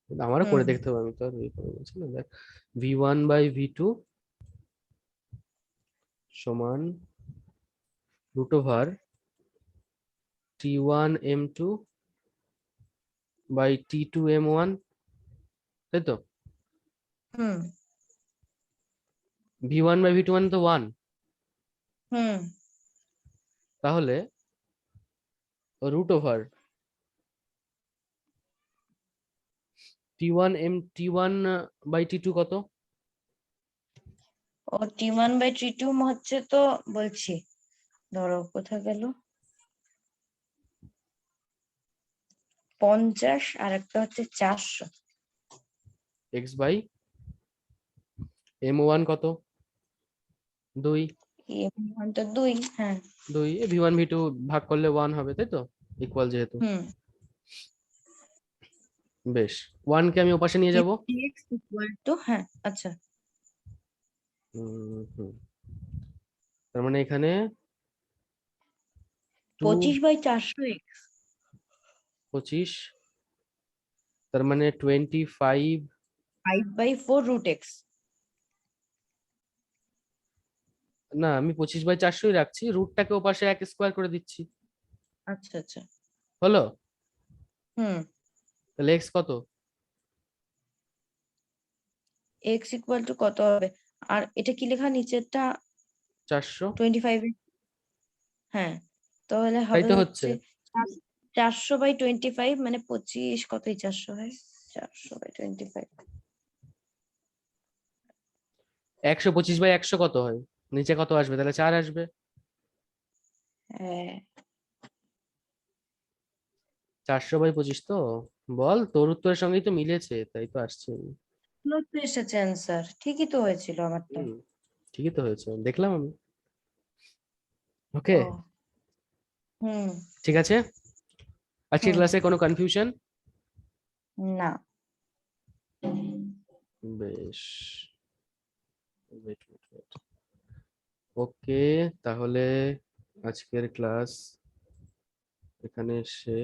আমারও হুম করে দেখতে হবে, আমি তো আর ইয়ে করে বলছি না, দেখ। V1/V2 সমান √T1M2/T2M1, তাই তো? হুম V1/V2 মানে তো 1, হুম তাহলে root over T1 T1 by T2 কত? ও T1/T2 হচ্ছে তো বলছি, ধরো কোথায় গেল, 50 আর একটা হচ্ছে 400। x বাই M1 কত? 2। M1 তো 2, হ্যাঁ। 2 V1 V2 ভাগ করলে 1 হবে, তাই তো? ইকুয়াল যেহেতু। হুম। বেশ, 1 কে আমি ওপাশে নিয়ে যাব। x ইকুয়াল টু, হ্যাঁ আচ্ছা, হুম। তার মানে এখানে 2 25/400x 25, তার মানে 25। 5/4 √x। না, আমি 25/400 রাখছি, রুটটাকে ওপাশে 1 স্কোয়ার করে দিচ্ছি। আচ্ছা আচ্ছা। হলো? হুম। তাহলে x কত? x ইকুয়াল টু কত হবে? আর এটা কি লেখা নিচেরটা? 400। 25। হ্যাঁ, তাহলে তাই হবে তো হচ্ছে। হচ্ছে 400/25, মানে 25, কতই 400 হয়? 400/25। 125/100 কত হয়? নিচে কত আসবে? তাহলে 4 আসবে। হ্যাঁ, 400/25 তো? বল, তোর উত্তরের সঙ্গেই তো মিলেছে, তাই তো আসছে। এগুলো তো এসেছে অ্যান্সার, ঠিকই তো হয়েছিল আমারটা। হুম, ঠিকই তো হয়েছে, দেখলাম আমি। ওকে, ও হুম। ঠিক আছে। আজকে হুম। ক্লাসে কোনো কনফিউশন? না। বেশ, ওয়েট। ওকে, তাহলে আজকের ক্লাস এখানে শেষ।